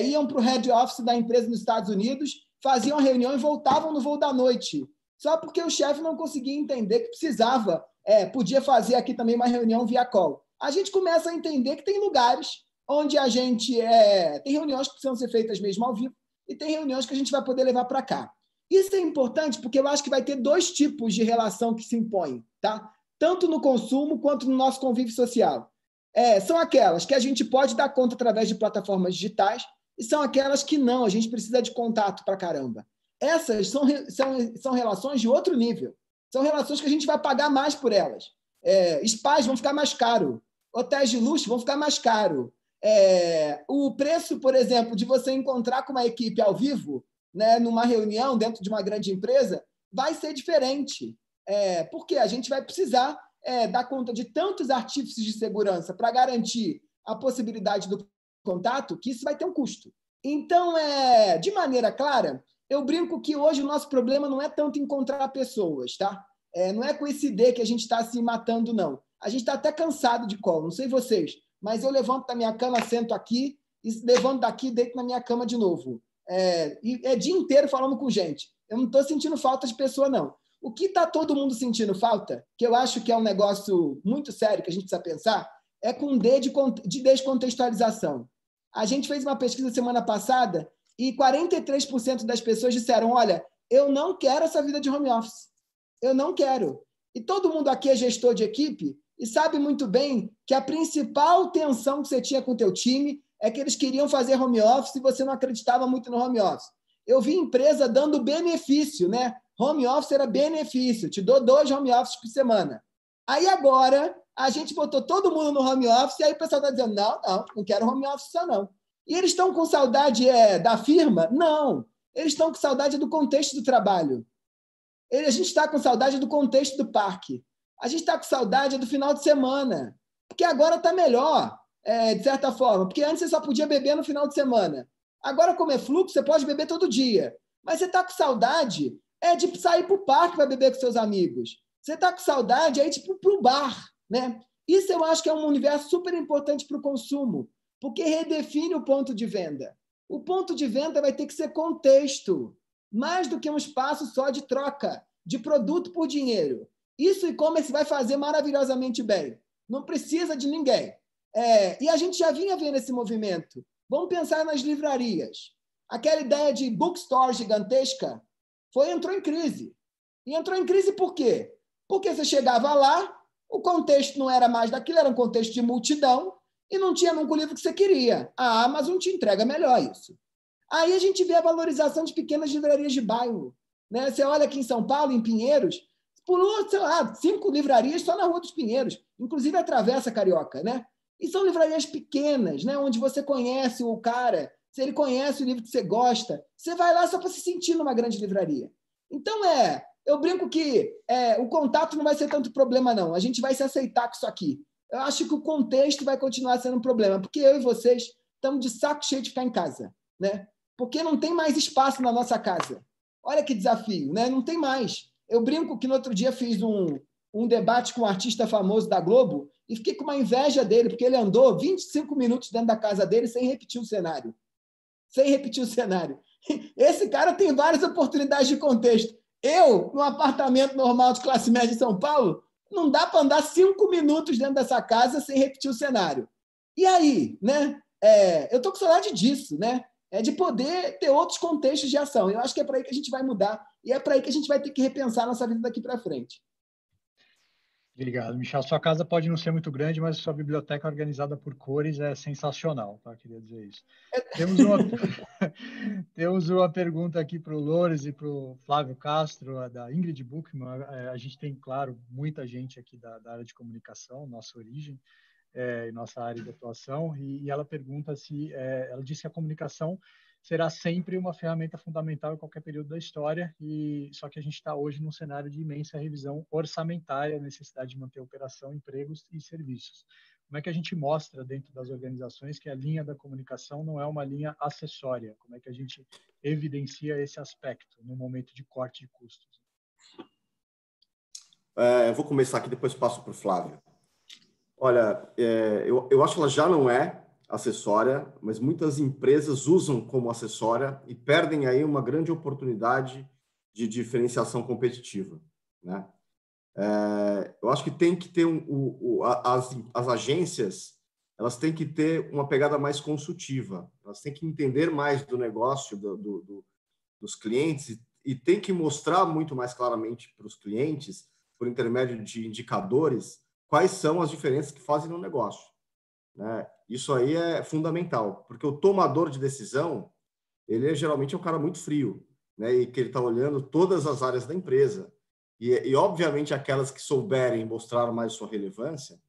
iam para o head office da empresa nos Estados Unidos, faziam a reunião e voltavam no voo da noite. Só porque o chefe não conseguia entender que precisava, podia fazer aqui também uma reunião via call. A gente começa a entender que tem lugares onde a gente... tem reuniões que precisam ser feitas mesmo ao vivo e tem reuniões que a gente vai poder levar para cá. Isso é importante porque eu acho que vai ter dois tipos de relação que se impõem, tá? Tanto no consumo quanto no nosso convívio social. São aquelas que a gente pode dar conta através de plataformas digitais e são aquelas que não, a gente precisa de contato para caramba. Essas são relações de outro nível. São relações que a gente vai pagar mais por elas. Spas vão ficar mais caro. Hotéis de luxo vão ficar mais caro. O preço, por exemplo, de você encontrar com uma equipe ao vivo, né, numa reunião dentro de uma grande empresa, vai ser diferente. Porque a gente vai precisar dar conta de tantos artifícios de segurança para garantir a possibilidade do contato, que isso vai ter um custo. Então, de maneira clara, eu brinco que hoje o nosso problema não é tanto encontrar pessoas, tá? Não é com esse D que a gente está se matando, não. A gente está até cansado de call, não sei vocês, mas eu levanto da minha cama, sento aqui, e levanto daqui e deito na minha cama de novo. E dia inteiro falando com gente. Eu não estou sentindo falta de pessoa, não. O que está todo mundo sentindo falta, que eu acho que é um negócio muito sério que a gente precisa pensar, é com D de descontextualização. A gente fez uma pesquisa semana passada e 43% das pessoas disseram, olha, eu não quero essa vida de home office. Eu não quero. E todo mundo aqui é gestor de equipe e sabe muito bem que a principal tensão que você tinha com o teu time é que eles queriam fazer home office e você não acreditava muito no home office. Eu vi empresa dando benefício, né? Home office era benefício, te dou 2 home office por semana. Aí agora a gente botou todo mundo no home office e aí o pessoal está dizendo, não quero home office só não. E eles estão com saudade da firma? Não. Eles estão com saudade do contexto do trabalho. A gente está com saudade do contexto do parque. A gente está com saudade do final de semana. Porque agora está melhor, de certa forma. Porque antes você só podia beber no final de semana. Agora, como é fluxo, você pode beber todo dia. Mas você está com saudade de sair para o parque para beber com seus amigos. Você está com saudade de ir para o bar, né? Isso eu acho que é um universo super importante para o consumo, porque redefine o ponto de venda. O ponto de venda vai ter que ser contexto, mais do que um espaço só de troca de produto por dinheiro. Isso o e-commerce vai fazer maravilhosamente bem. Não precisa de ninguém. E a gente já vinha vendo esse movimento. Vamos pensar nas livrarias. Aquela ideia de bookstore gigantesca entrou em crise. E entrou em crise por quê? Porque você chegava lá, o contexto não era mais daquilo, era um contexto de multidão, e não tinha nunca o livro que você queria. A Amazon te entrega melhor isso. Aí a gente vê a valorização de pequenas livrarias de bairro. Né? Você olha aqui em São Paulo, em Pinheiros, pulou, 5 livrarias só na Rua dos Pinheiros, inclusive atravessa Carioca. Né? E são livrarias pequenas, né? Onde você conhece o cara, se ele conhece o livro que você gosta, você vai lá só para se sentir numa grande livraria. Então, eu brinco que o contato não vai ser tanto problema, não. A gente vai se aceitar com isso aqui. Eu acho que o contexto vai continuar sendo um problema, porque eu e vocês estamos de saco cheio de ficar em casa, né? Porque não tem mais espaço na nossa casa. Olha que desafio, né? Não tem mais. Eu brinco que no outro dia fiz um debate com um artista famoso da Globo e fiquei com uma inveja dele, porque ele andou 25 minutos dentro da casa dele sem repetir o cenário. Esse cara tem várias oportunidades de contexto. Eu, num apartamento normal de classe média em São Paulo, não dá para andar 5 minutos dentro dessa casa sem repetir o cenário. E aí, né? eu estou com saudade disso, né? De poder ter outros contextos de ação. Eu acho que é para aí que a gente vai mudar e é para aí que a gente vai ter que repensar nossa vida daqui para frente. Obrigado, Michel. Sua casa pode não ser muito grande, mas sua biblioteca organizada por cores é sensacional, tá? Queria dizer isso. Temos uma pergunta aqui para o Loures e para o Flávio Castro, da Ingrid Buchmann. A gente tem, claro, muita gente aqui da área de comunicação, nossa origem, nossa área de atuação, e ela pergunta se... ela disse que a comunicação será sempre uma ferramenta fundamental em qualquer período da história, só que a gente está hoje num cenário de imensa revisão orçamentária, necessidade de manter operação, empregos e serviços. Como é que a gente mostra dentro das organizações que a linha da comunicação não é uma linha acessória? Como é que a gente evidencia esse aspecto no momento de corte de custos? Eu vou começar aqui, depois passo para o Flávio. Olha, eu acho que ela já não é acessória, mas muitas empresas usam como acessória e perdem aí uma grande oportunidade de diferenciação competitiva, né? Eu acho que tem que ter as agências, elas têm que ter uma pegada mais consultiva, elas têm que entender mais do negócio dos clientes e tem que mostrar muito mais claramente para os clientes, por intermédio de indicadores, quais são as diferenças que fazem no negócio, né? Isso aí é fundamental, porque o tomador de decisão, ele geralmente é um cara muito frio, né? E que ele está olhando todas as áreas da empresa. E, obviamente, aquelas que souberem mostrar mais sua relevância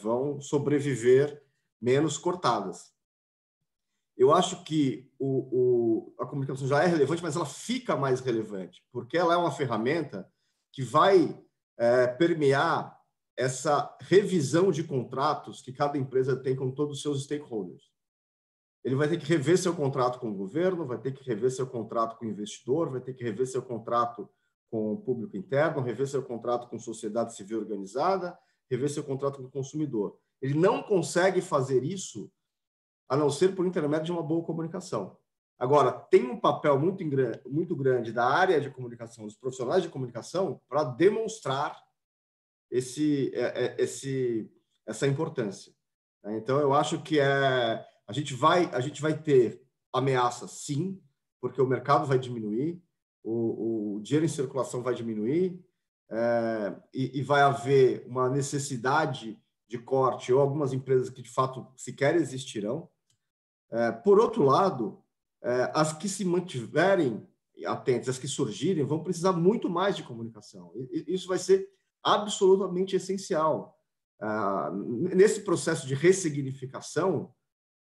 vão sobreviver menos cortadas. Eu acho que a comunicação já é relevante, mas ela fica mais relevante, porque ela é uma ferramenta que vai permear essa revisão de contratos que cada empresa tem com todos os seus stakeholders. Ele vai ter que rever seu contrato com o governo, vai ter que rever seu contrato com o investidor, vai ter que rever seu contrato com o público interno, rever seu contrato com a sociedade civil organizada, rever seu contrato com o consumidor. Ele não consegue fazer isso a não ser por intermédio de uma boa comunicação. Agora, tem um papel muito grande da área de comunicação, dos profissionais de comunicação, para demonstrar essa importância. Então, eu acho que a gente vai ter ameaças, sim, porque o mercado vai diminuir, o dinheiro em circulação vai diminuir, e vai haver uma necessidade de corte ou algumas empresas que, de fato, sequer existirão. Por outro lado, as que se mantiverem atentas, as que surgirem, vão precisar muito mais de comunicação. Isso vai ser absolutamente essencial. Nesse processo de ressignificação,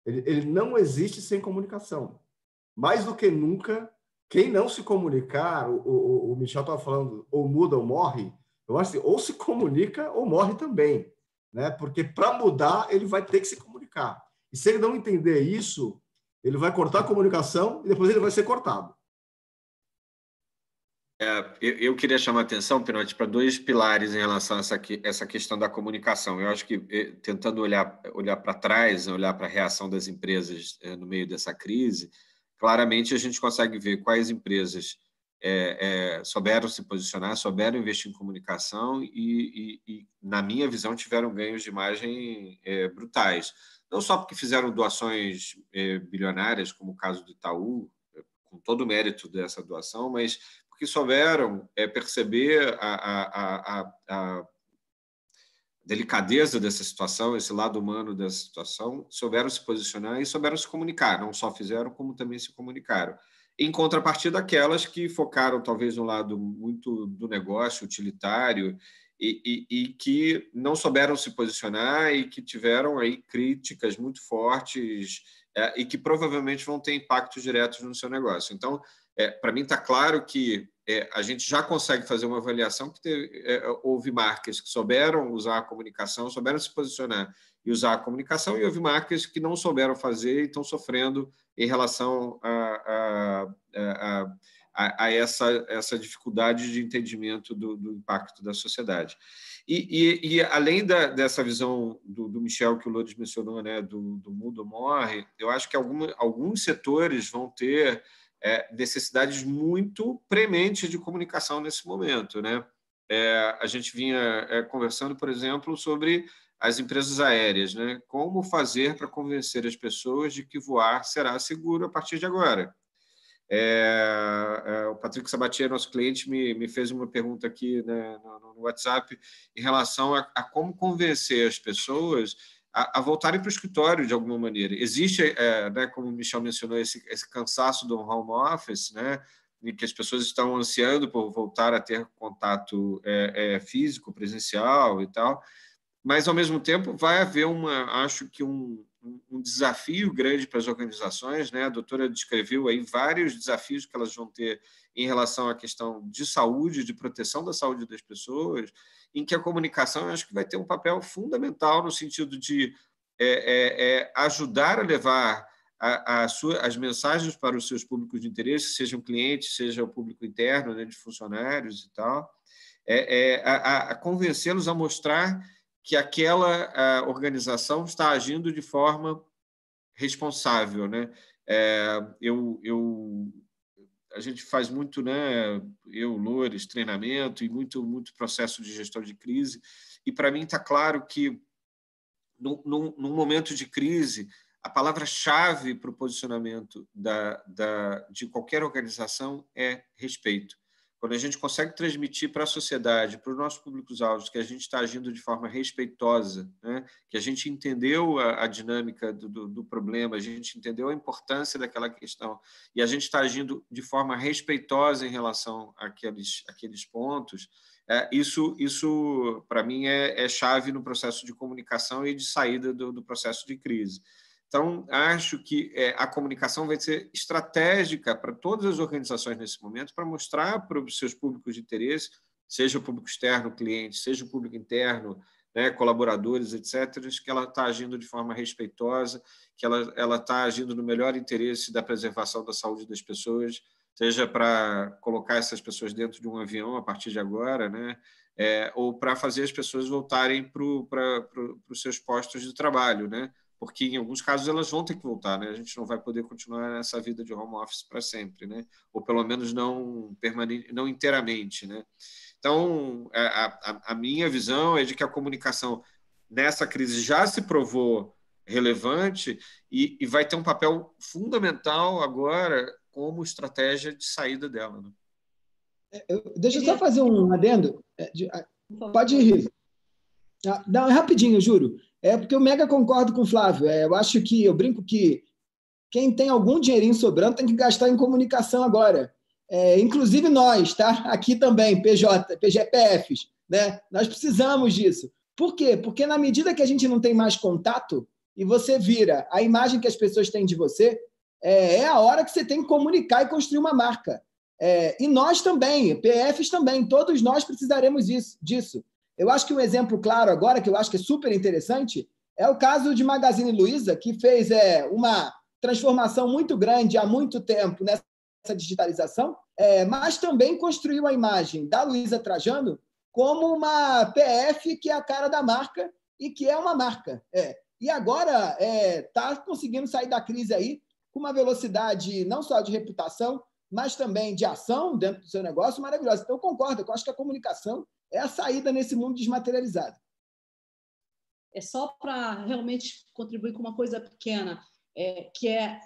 ele não existe sem comunicação. Mais do que nunca, quem não se comunicar, o Michel estava falando, ou muda ou morre, eu acho que ou se comunica ou morre também, né? Porque para mudar, ele vai ter que se comunicar. E se ele não entender isso, ele vai cortar a comunicação e depois ele vai ser cortado. Eu queria chamar a atenção, Pinotti, para dois pilares em relação a essa questão da comunicação. Eu acho que, tentando olhar para trás, olhar para a reação das empresas no meio dessa crise, claramente a gente consegue ver quais empresas souberam se posicionar, souberam investir em comunicação e, na minha visão, tiveram ganhos de imagem brutais. Não só porque fizeram doações bilionárias, como o caso do Itaú, com todo o mérito dessa doação, mas porque souberam perceber a delicadeza dessa situação, esse lado humano dessa situação, souberam se posicionar e souberam se comunicar. Não só fizeram, como também se comunicaram. Em contrapartida, aquelas que focaram talvez no lado muito do negócio utilitário e que não souberam se posicionar e que tiveram aí críticas muito fortes e que provavelmente vão ter impactos diretos no seu negócio. Então, para mim está claro que a gente já consegue fazer uma avaliação que houve marcas que souberam usar a comunicação, souberam se posicionar e usar a comunicação, e houve marcas que não souberam fazer e estão sofrendo em relação a essa dificuldade de entendimento do impacto da sociedade. E além dessa visão do Michel, que o Loures mencionou, né, do mundo morre, eu acho que alguns setores vão ter necessidades muito prementes de comunicação nesse momento, né? A gente vinha conversando, por exemplo, sobre as empresas aéreas, né? Como fazer para convencer as pessoas de que voar será seguro a partir de agora? O Patrick Sabatier, nosso cliente, me fez uma pergunta aqui, né, no WhatsApp em relação a como convencer as pessoas a voltarem para o escritório de alguma maneira. Existe, né, como o Michel mencionou, esse cansaço do home office, né, em que as pessoas estão ansiando por voltar a ter contato físico, presencial e tal, mas, ao mesmo tempo, vai haver acho que um desafio grande para as organizações, né? A doutora descreveu aí vários desafios que elas vão ter em relação à questão de saúde, de proteção da saúde das pessoas, em que a comunicação, eu acho que vai ter um papel fundamental no sentido de ajudar a levar as mensagens para os seus públicos de interesse, sejam clientes, seja o público interno, né, de funcionários e tal, a convencê-los a mostrar que aquela organização está agindo de forma responsável, né? A gente faz muito, né? Loures, treinamento e muito processo de gestão de crise. E para mim está claro que num momento de crise, a palavra-chave para o posicionamento de qualquer organização é respeito. Quando a gente consegue transmitir para a sociedade, para os nossos públicos-alvos, que a gente está agindo de forma respeitosa, né? Que a gente entendeu a dinâmica do problema, a gente entendeu a importância daquela questão, e a gente está agindo de forma respeitosa em relação àqueles pontos, isso para mim, é chave no processo de comunicação e de saída do processo de crise. Então, acho que a comunicação vai ser estratégica para todas as organizações nesse momento, para mostrar para os seus públicos de interesse, seja o público externo, cliente, seja o público interno, né, colaboradores, etc., que ela está agindo de forma respeitosa, que ela está agindo no melhor interesse da preservação da saúde das pessoas, seja para colocar essas pessoas dentro de um avião a partir de agora, né, ou para fazer as pessoas voltarem para os seus postos de trabalho, né? Porque em alguns casos elas vão ter que voltar, né? A gente não vai poder continuar nessa vida de home office para sempre, né? Ou pelo menos não inteiramente, né? Então, a minha visão é de que a comunicação nessa crise já se provou relevante e vai ter um papel fundamental agora como estratégia de saída dela, né? Deixa eu só fazer um adendo. Pode ir. Não, é rapidinho, juro. Porque eu mega concordo com o Flávio. Eu brinco que quem tem algum dinheirinho sobrando tem que gastar em comunicação agora. Inclusive nós, tá? Aqui também, PFs, né? Nós precisamos disso. Por quê? Porque na medida que a gente não tem mais contato e você vira a imagem que as pessoas têm de você, é a hora que você tem que comunicar e construir uma marca. E nós também, PFs também, todos nós precisaremos disso. Eu acho que um exemplo claro agora, que eu acho que é super interessante, é o caso de Magazine Luiza, que fez uma transformação muito grande há muito tempo nessa digitalização, mas também construiu a imagem da Luiza Trajano como uma PF que é a cara da marca e que é uma marca. E agora está conseguindo sair da crise aí com uma velocidade não só de reputação, mas também de ação dentro do seu negócio maravilhosa. Então, eu concordo, eu acho que a comunicação é a saída nesse mundo desmaterializado. Só para realmente contribuir com uma coisa pequena, que é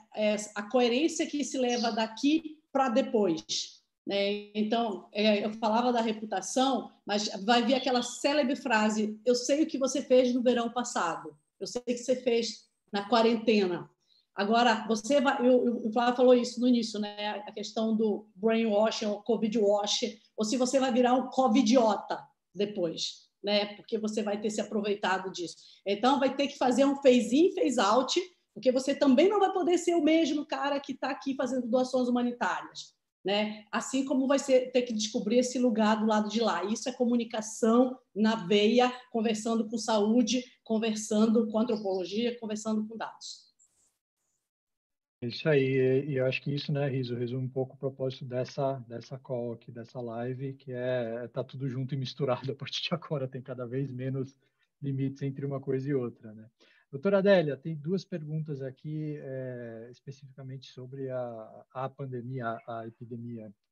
a coerência que se leva daqui para depois. Né? Então, eu falava da reputação, mas vai vir aquela célebre frase: eu sei o que você fez no verão passado, eu sei o que você fez na quarentena. Agora, o Flávio falou isso no início, né? A questão do brainwashing ou covid-washing, ou se você vai virar um covidiota depois, né? Porque você vai ter se aproveitado disso. Então, vai ter que fazer um phase-in, phase-out, porque você também não vai poder ser o mesmo cara que está aqui fazendo doações humanitárias, né? Assim como vai ter que descobrir esse lugar do lado de lá. Isso é comunicação na veia, conversando com saúde, conversando com antropologia, conversando com dados. É isso aí, e eu acho que isso, né, Riso, resume um pouco o propósito dessa call aqui, dessa live, que tá tudo junto e misturado a partir de agora, tem cada vez menos limites entre uma coisa e outra, né? Doutora Adélia, tem duas perguntas aqui, especificamente sobre a pandemia, a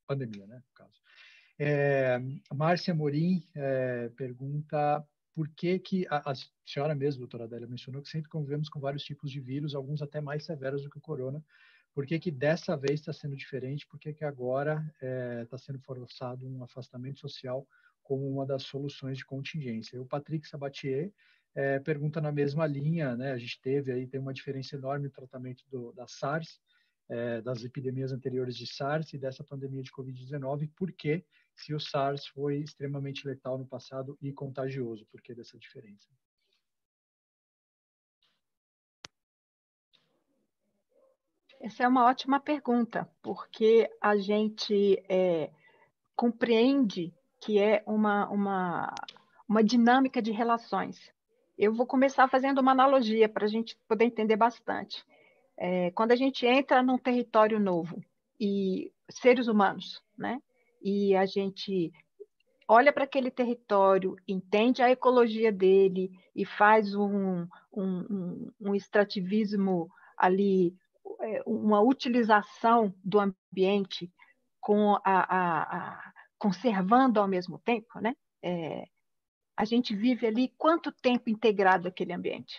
pandemia, né, no caso. A Márcia Morim pergunta por que a senhora mesmo, doutora Adélia, mencionou que sempre convivemos com vários tipos de vírus, alguns até mais severos do que o corona. Por que dessa vez está sendo diferente? Por que agora está sendo forçado um afastamento social como uma das soluções de contingência? E o Patrick Sabatier pergunta na mesma linha, né? A gente tem uma diferença enorme no tratamento da SARS, das epidemias anteriores de SARS e dessa pandemia de Covid-19. Por que, se o SARS foi extremamente letal no passado e contagioso? Por que dessa diferença? Essa é uma ótima pergunta, porque a gente compreende que é uma dinâmica de relações. Eu vou começar fazendo uma analogia para a gente poder entender bastante. Quando a gente entra num território novo, e seres humanos, né? E a gente olha para aquele território, entende a ecologia dele e faz um extrativismo ali, uma utilização do ambiente conservando ao mesmo tempo, né? A gente vive ali quanto tempo integrado àquele ambiente?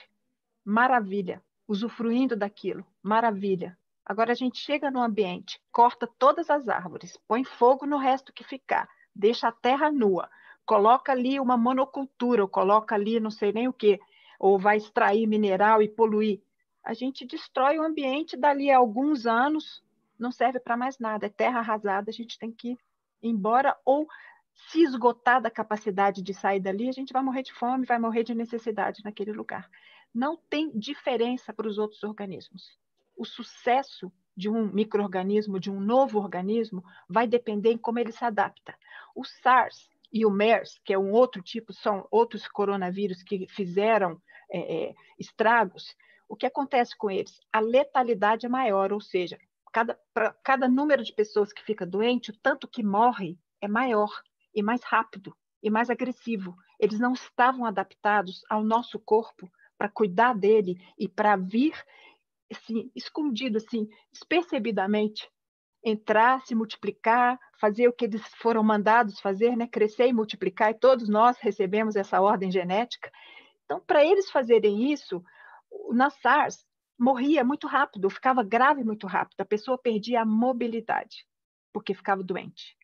Maravilha, usufruindo daquilo, maravilha. Agora a gente chega no ambiente, corta todas as árvores, põe fogo no resto que ficar, deixa a terra nua, coloca ali uma monocultura, ou coloca ali não sei nem o quê, ou vai extrair mineral e poluir. A gente destrói o ambiente, dali a alguns anos não serve para mais nada, é terra arrasada, a gente tem que ir embora, ou se esgotar da capacidade de sair dali, a gente vai morrer de fome, vai morrer de necessidade naquele lugar. Não tem diferença para os outros organismos. O sucesso de um micro-organismo, de um novo organismo, vai depender em como ele se adapta. O SARS e o MERS, que é um outro tipo, são outros coronavírus que fizeram estragos. O que acontece com eles? A letalidade é maior, ou seja, cada número de pessoas que fica doente, o tanto que morre é maior e mais rápido e mais agressivo. Eles não estavam adaptados ao nosso corpo para cuidar dele e para vir assim, escondido, assim, despercebidamente, entrar, se multiplicar, fazer o que eles foram mandados fazer, né? Crescer e multiplicar, e todos nós recebemos essa ordem genética. Então, para eles fazerem isso, na SARS, morria muito rápido, ficava grave muito rápido, a pessoa perdia a mobilidade, porque ficava doente.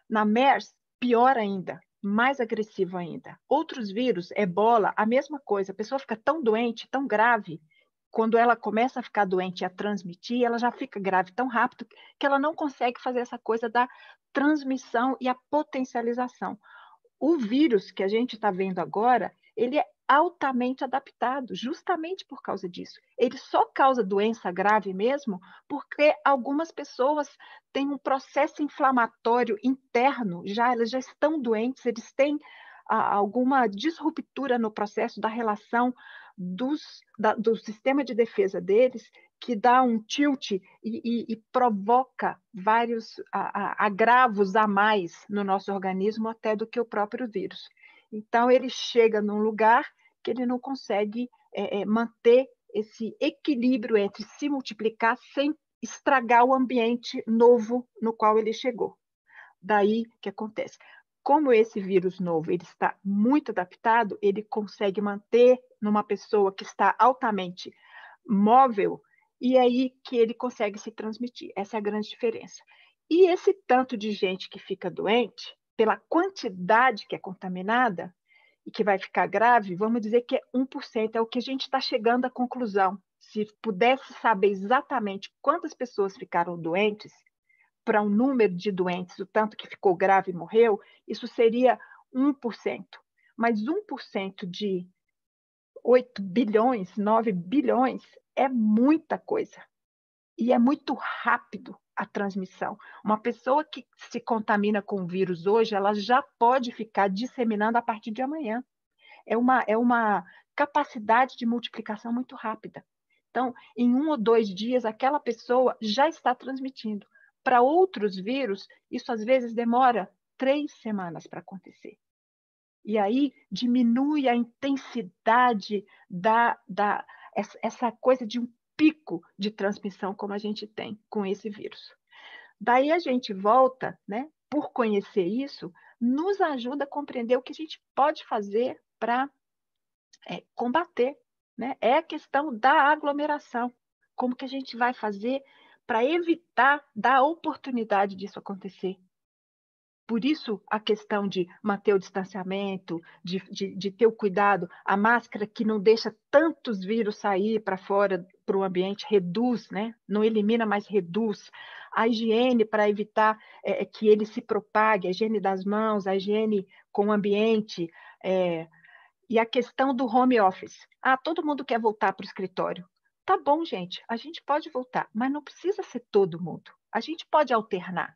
Na MERS, pior ainda, mais agressivo ainda. Outros vírus, ebola, a mesma coisa, a pessoa fica tão doente, tão grave, quando ela começa a ficar doente e a transmitir, ela já fica grave tão rápido que ela não consegue fazer essa coisa da transmissão e a potencialização. O vírus que a gente está vendo agora, ele é altamente adaptado, justamente por causa disso. Ele só causa doença grave mesmo porque algumas pessoas têm um processo inflamatório interno, elas já estão doentes, eles têm alguma disruptura no processo da relação do sistema de defesa deles, que dá um tilt e provoca vários agravos a mais no nosso organismo, até do que o próprio vírus. Então, ele chega num lugar que ele não consegue manter esse equilíbrio entre se multiplicar sem estragar o ambiente novo no qual ele chegou. Daí que acontece. Como esse vírus novo ele está muito adaptado, ele consegue manter numa pessoa que está altamente móvel, e aí que ele consegue se transmitir. Essa é a grande diferença. E esse tanto de gente que fica doente, pela quantidade que é contaminada e que vai ficar grave, vamos dizer que é 1%, é o que a gente está chegando à conclusão. Se pudesse saber exatamente quantas pessoas ficaram doentes, para um número de doentes, o tanto que ficou grave e morreu, isso seria 1%. Mas 1% de 8 bilhões, 9 bilhões, é muita coisa. E é muito rápido a transmissão. Uma pessoa que se contamina com o vírus hoje, ela já pode ficar disseminando a partir de amanhã. É uma capacidade de multiplicação muito rápida. Então, em 1 ou 2 dias, aquela pessoa já está transmitindo. Para outros vírus, isso às vezes demora 3 semanas para acontecer. E aí diminui a intensidade essa coisa de um pico de transmissão como a gente tem com esse vírus. Daí a gente volta, né, por conhecer isso, nos ajuda a compreender o que a gente pode fazer para combater, né? É a questão da aglomeração. Como que a gente vai fazer para evitar dar oportunidade disso acontecer? Por isso, a questão de manter o distanciamento, de ter o cuidado, a máscara que não deixa tantos vírus sair para fora, para o ambiente, reduz, né? Não elimina, mas reduz. A higiene para evitar que ele se propague, a higiene das mãos, a higiene com o ambiente, e a questão do home office. Todo mundo quer voltar para o escritório. Tá bom, gente, a gente pode voltar, mas não precisa ser todo mundo. A gente pode alternar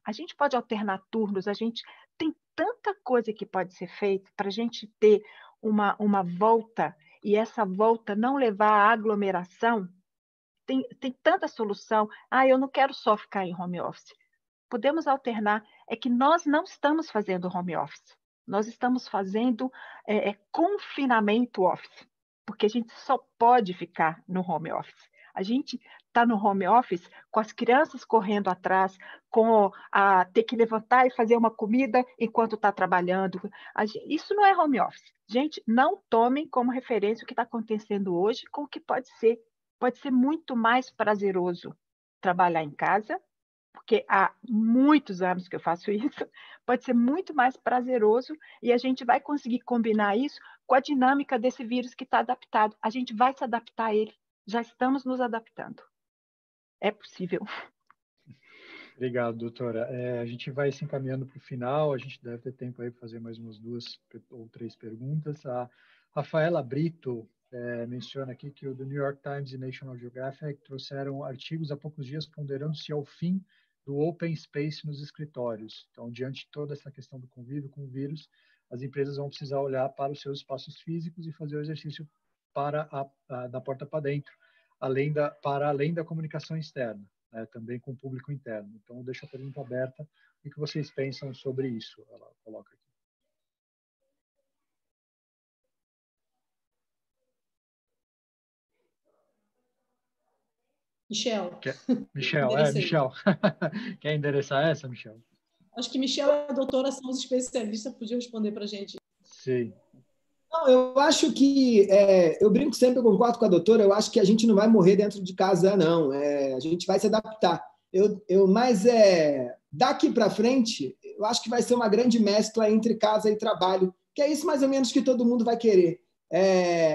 turnos, a gente tem tanta coisa que pode ser feita para a gente ter uma volta, e essa volta não levar à aglomeração. Tem tanta solução. Eu não quero só ficar em home office. Podemos alternar. É que nós não estamos fazendo home office. Nós estamos fazendo confinamento office, porque a gente só pode ficar no home office. A gente está no home office com as crianças correndo atrás, com ter que levantar e fazer uma comida enquanto está trabalhando. Isso não é home office. Gente, não tomem como referência o que está acontecendo hoje com o que pode ser. Pode ser muito mais prazeroso trabalhar em casa, porque há muitos anos que eu faço isso, pode ser muito mais prazeroso e a gente vai conseguir combinar isso com a dinâmica desse vírus que está adaptado. A gente vai se adaptar a ele. Já estamos nos adaptando. É possível. Obrigado, doutora. A gente vai se encaminhando para o final, a gente deve ter tempo aí para fazer mais umas 2 ou 3 perguntas. A Rafaela Brito menciona aqui que o The New York Times e National Geographic trouxeram artigos há poucos dias ponderando-se ao fim do open space nos escritórios. Então, diante de toda essa questão do convívio com o vírus, as empresas vão precisar olhar para os seus espaços físicos e fazer o exercício da porta para dentro, para além da comunicação externa, né, também com o público interno. Então, deixo a pergunta aberta. O que vocês pensam sobre isso? Ela coloca aqui. Michel. Michel. Quer endereçar essa, Michel? Acho que Michel e a doutora são os especialistas, podiam responder para a gente. Sim. Não, eu acho que, eu brinco sempre, eu concordo com a doutora, eu acho que a gente não vai morrer dentro de casa, não. A gente vai se adaptar. Mas daqui para frente, eu acho que vai ser uma grande mescla entre casa e trabalho, que é isso mais ou menos que todo mundo vai querer.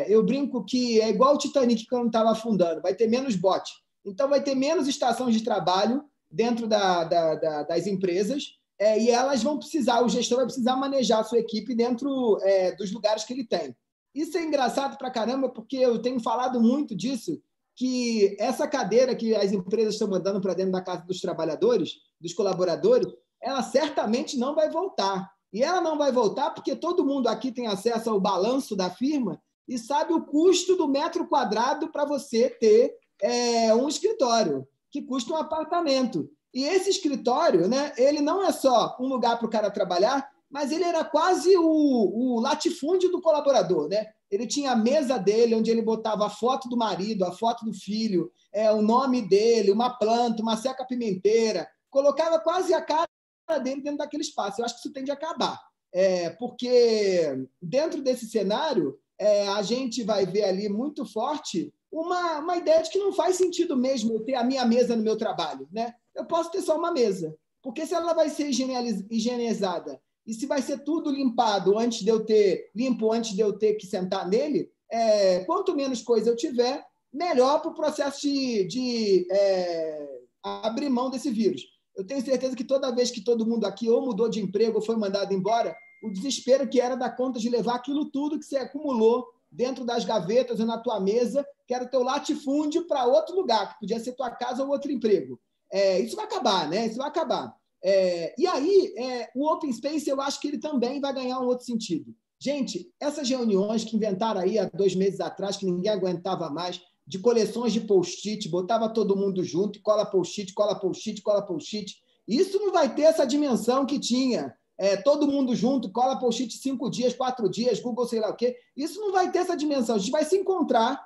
Eu brinco que é igual o Titanic quando estava afundando, vai ter menos bote. Então, vai ter menos estações de trabalho dentro das empresas, e elas vão precisar, o gestor vai precisar manejar a sua equipe dentro dos lugares que ele tem. Isso é engraçado pra caramba, porque eu tenho falado muito disso, que essa cadeira que as empresas estão mandando para dentro da casa dos trabalhadores, dos colaboradores, ela certamente não vai voltar. E ela não vai voltar porque todo mundo aqui tem acesso ao balanço da firma e sabe o custo do metro quadrado para você ter um escritório, que custa um apartamento. E esse escritório, né, ele não é só um lugar para o cara trabalhar, mas ele era quase o latifúndio do colaborador, né? Ele tinha a mesa dele, onde ele botava a foto do marido, a foto do filho, o nome dele, uma planta, uma seca-pimenteira, colocava quase a cara dele dentro daquele espaço. Eu acho que isso tem de acabar, porque dentro desse cenário a gente vai ver ali muito forte uma ideia de que não faz sentido mesmo eu ter a minha mesa no meu trabalho, né? Eu posso ter só uma mesa, porque se ela vai ser higienizada e se vai ser tudo limpado antes de eu ter que sentar nele, quanto menos coisa eu tiver, melhor para o processo de abrir mão desse vírus. Eu tenho certeza que toda vez que todo mundo aqui ou mudou de emprego ou foi mandado embora, o desespero que era dar conta de levar aquilo tudo que você acumulou dentro das gavetas ou na tua mesa, que era o teu latifúndio para outro lugar, que podia ser tua casa ou outro emprego. Isso vai acabar, né? Isso vai acabar. E aí, o Open Space, eu acho que ele também vai ganhar um outro sentido. Gente, essas reuniões que inventaram aí há 2 meses atrás, que ninguém aguentava mais, de coleções de post-it, botava todo mundo junto, cola post-it, cola post-it, cola post-it. Isso não vai ter essa dimensão que tinha. Todo mundo junto, cola post-it 5 dias, 4 dias, Google sei lá o quê. Isso não vai ter essa dimensão. A gente vai se encontrar,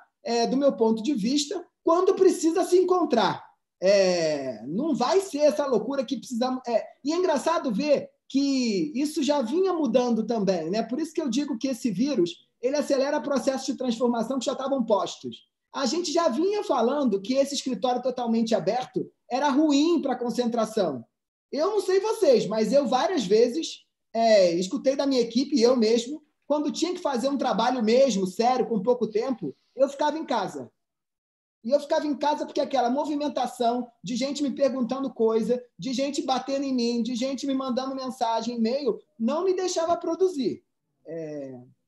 do meu ponto de vista, quando precisa se encontrar. Não vai ser essa loucura que precisamos... E é engraçado ver que isso já vinha mudando também, né? Por isso que eu digo que esse vírus ele acelera processos de transformação que já estavam postos. A gente já vinha falando que esse escritório totalmente aberto era ruim para a concentração. Eu não sei vocês, mas eu várias vezes escutei da minha equipe, e eu mesmo, quando tinha que fazer um trabalho mesmo, sério, com pouco tempo, eu ficava em casa. E eu ficava em casa porque aquela movimentação de gente me perguntando coisa, de gente batendo em mim, de gente me mandando mensagem, e-mail, não me deixava produzir.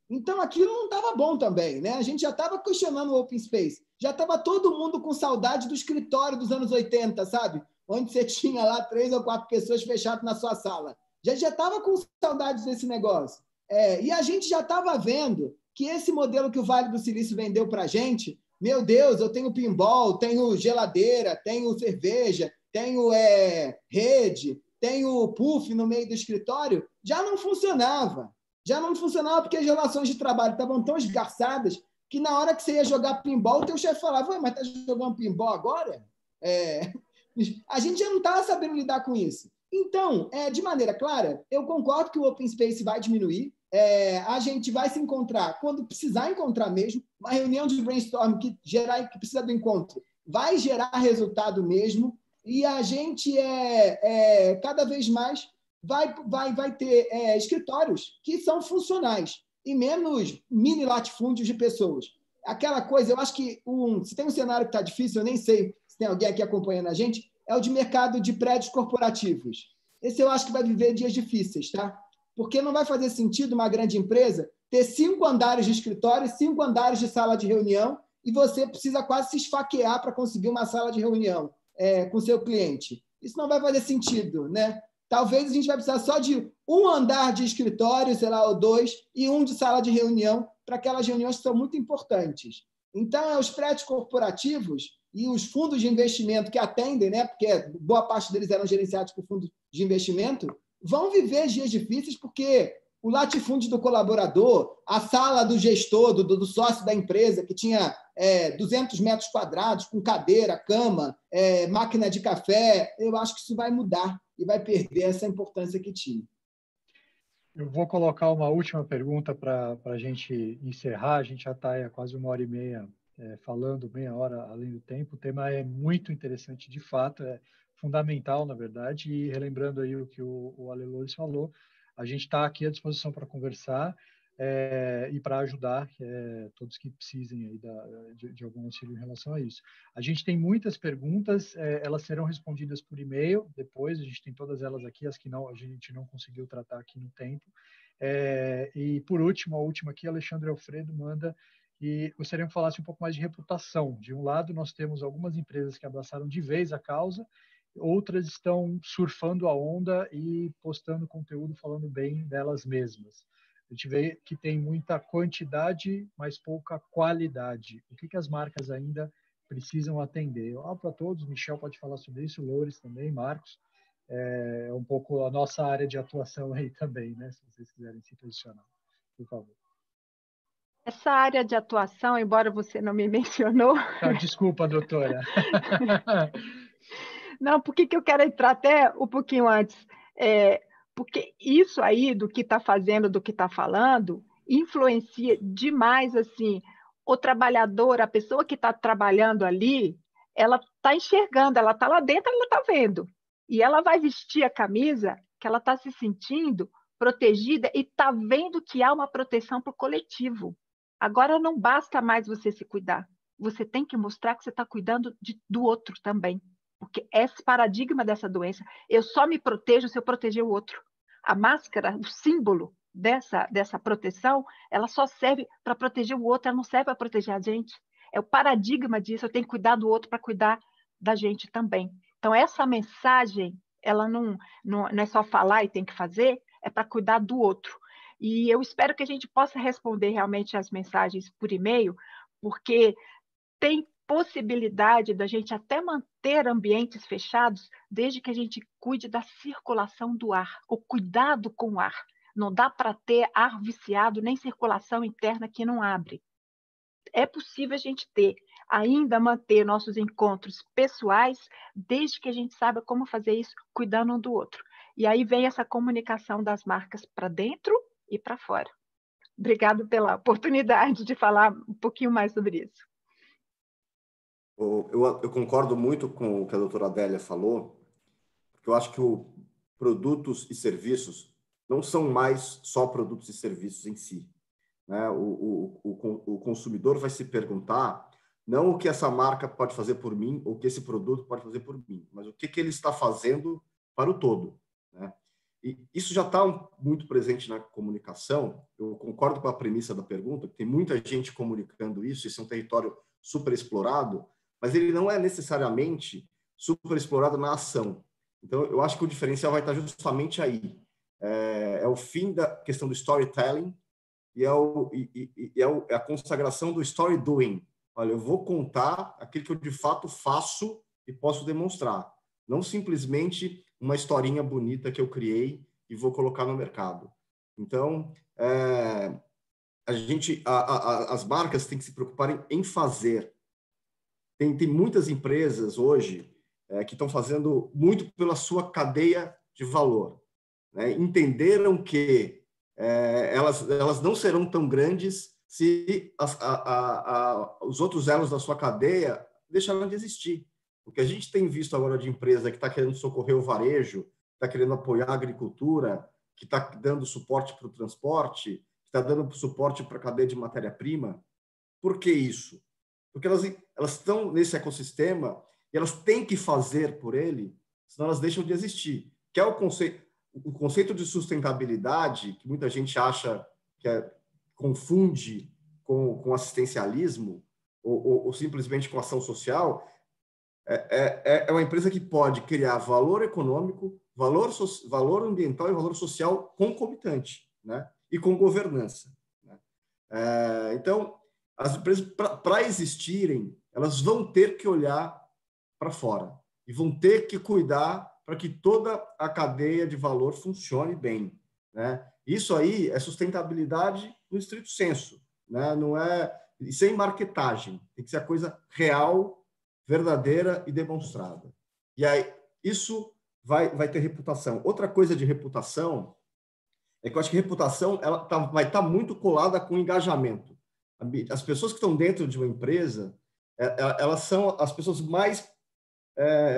Então, aquilo não estava bom também, né? A gente já estava questionando o Open Space. Já estava todo mundo com saudade do escritório dos anos 80, sabe? Onde você tinha lá 3 ou 4 pessoas fechadas na sua sala. Já estava com saudades desse negócio. E a gente já estava vendo que esse modelo que o Vale do Silício vendeu para a gente, meu Deus, eu tenho pinball, tenho geladeira, tenho cerveja, tenho rede, tenho puff no meio do escritório, já não funcionava. Já não funcionava porque as relações de trabalho estavam tão esgarçadas que na hora que você ia jogar pinball, o teu chefe falava, mas está jogando pinball agora? A gente já não estava sabendo lidar com isso. Então, de maneira clara, eu concordo que o Open Space vai diminuir, a gente vai se encontrar quando precisar encontrar mesmo, uma reunião de brainstorm que precisa do encontro vai gerar resultado mesmo, e a gente cada vez mais vai ter escritórios que são funcionais e menos mini latifúndios de pessoas. Aquela coisa, eu acho que se tem um cenário que está difícil, eu nem sei se tem alguém aqui acompanhando a gente, é o de mercado de prédios corporativos. Esse eu acho que vai viver dias difíceis, tá? Porque não vai fazer sentido uma grande empresa ter 5 andares de escritório, 5 andares de sala de reunião, e você precisa quase se esfaquear para conseguir uma sala de reunião com o seu cliente. Isso não vai fazer sentido, né? Talvez a gente vai precisar só de 1 andar de escritório, sei lá, ou 2, e 1 de sala de reunião, para aquelas reuniões que são muito importantes. Então, os prédios corporativos e os fundos de investimento que atendem, né, porque boa parte deles eram gerenciados por fundos de investimento, vão viver dias difíceis porque o latifúndio do colaborador, a sala do gestor, do sócio da empresa, que tinha 200 metros quadrados, com cadeira, cama, máquina de café, eu acho que isso vai mudar e vai perder essa importância que tinha. Eu vou colocar uma última pergunta para a gente encerrar. A gente já está há quase 1h30 falando, meia hora além do tempo. O tema é muito interessante, de fato, é fundamental, na verdade. E relembrando aí o que o Ale Loures falou, a gente está aqui à disposição para conversar e para ajudar todos que precisem aí de algum auxílio em relação a isso. A gente tem muitas perguntas, elas serão respondidas por e-mail depois, a gente tem todas elas aqui, as que a gente não conseguiu tratar aqui no tempo. E, por último, a última aqui, Alexandre Alfredo manda, e gostaria que falasse um pouco mais de reputação. De um lado, nós temos algumas empresas que abraçaram de vez a causa, outras estão surfando a onda e postando conteúdo falando bem delas mesmas. A gente vê que tem muita quantidade, mas pouca qualidade. O que as marcas ainda precisam atender? Eu abro para todos, Michel pode falar sobre isso, Loures também, Marcos. É um pouco a nossa área de atuação aí também, né? Se vocês quiserem se posicionar, por favor. Essa área de atuação, embora você não me mencionou... Desculpa, doutora. Não, por que eu quero entrar até um pouquinho antes? Porque isso aí do que está fazendo, do que está falando, influencia demais assim, o trabalhador, a pessoa que está trabalhando ali, ela está enxergando, ela está lá dentro, ela está vendo. E ela vai vestir a camisa que ela está se sentindo protegida e está vendo que há uma proteção para o coletivo. Agora não basta mais você se cuidar, você tem que mostrar que você está cuidando do outro também. Porque esse paradigma dessa doença, eu só me protejo se eu proteger o outro. A máscara, o símbolo dessa proteção, ela só serve para proteger o outro, ela não serve para proteger a gente. É o paradigma disso, eu tenho que cuidar do outro para cuidar da gente também. Então, essa mensagem, ela não é só falar e tem que fazer, é para cuidar do outro. E eu espero que a gente possa responder realmente as mensagens por e-mail, porque tem possibilidade da gente até manter ambientes fechados, desde que a gente cuide da circulação do ar, o cuidado com o ar. Não dá para ter ar viciado, nem circulação interna que não abre. É possível a gente ainda manter nossos encontros pessoais, desde que a gente saiba como fazer isso, cuidando um do outro. E aí vem essa comunicação das marcas para dentro e para fora. Obrigado pela oportunidade de falar um pouquinho mais sobre isso. Eu concordo muito com o que a doutora Adélia falou, porque eu acho que produtos e serviços não são mais só produtos e serviços em si, né? O consumidor vai se perguntar não o que essa marca pode fazer por mim, ou o que esse produto pode fazer por mim, mas o que ele está fazendo para o todo, né? E isso já está muito presente na comunicação. Eu concordo com a premissa da pergunta, que tem muita gente comunicando isso, esse é um território super explorado, mas ele não é necessariamente super explorado na ação. Então, eu acho que o diferencial vai estar justamente aí. É o fim da questão do storytelling e é a consagração do story doing. Olha, eu vou contar aquilo que eu de fato faço e posso demonstrar, não simplesmente uma historinha bonita que eu criei e vou colocar no mercado. Então, as marcas têm que se preocuparem em fazer. Tem muitas empresas hoje que estão fazendo muito pela sua cadeia de valor, né? Entenderam que elas não serão tão grandes se os outros elos da sua cadeia deixarem de existir. O que a gente tem visto agora de empresa que está querendo socorrer o varejo, está querendo apoiar a agricultura, que está dando suporte para o transporte, que está dando suporte para a cadeia de matéria-prima. Por que isso? Porque elas estão nesse ecossistema e elas têm que fazer por ele, senão elas deixam de existir. Que é o conceito de sustentabilidade, que muita gente acha que confunde com assistencialismo ou simplesmente com ação social. É uma empresa que pode criar valor econômico, valor ambiental e valor social concomitante, né? E com governança, né? Então, as empresas, para existirem, elas vão ter que olhar para fora e vão ter que cuidar para que toda a cadeia de valor funcione bem, né? Isso aí é sustentabilidade no estrito senso, né? Não é sem marketagem, tem que ser a coisa real, verdadeira e demonstrada. E aí isso vai ter reputação. Outra coisa de reputação é que eu acho que reputação vai estar muito colada com engajamento. As pessoas que estão dentro de uma empresa, elas são as pessoas mais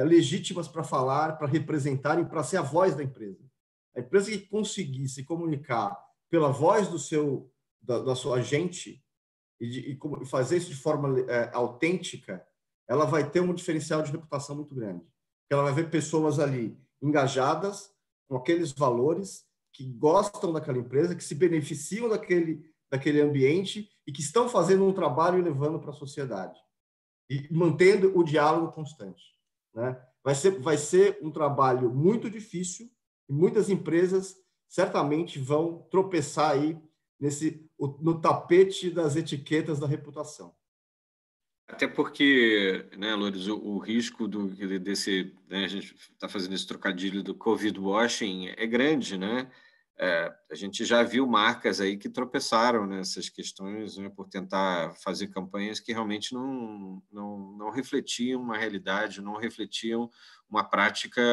legítimas para falar, para representarem, para ser a voz da empresa. A empresa que conseguir se comunicar pela voz da sua gente e fazer isso de forma autêntica, ela vai ter um diferencial de reputação muito grande. Ela vai ver pessoas ali engajadas com aqueles valores, que gostam daquela empresa, que se beneficiam daquele ambiente e que estão fazendo um trabalho e levando para a sociedade. E mantendo o diálogo constante, né? Vai ser um trabalho muito difícil e muitas empresas certamente vão tropeçar aí no tapete das etiquetas da reputação. Até porque, né, Loures, o risco desse, né, a gente está fazendo esse trocadilho do Covid washing é grande, né? A gente já viu marcas aí que tropeçaram nessas questões, né, por tentar fazer campanhas que realmente não refletiam uma realidade, não refletiam uma prática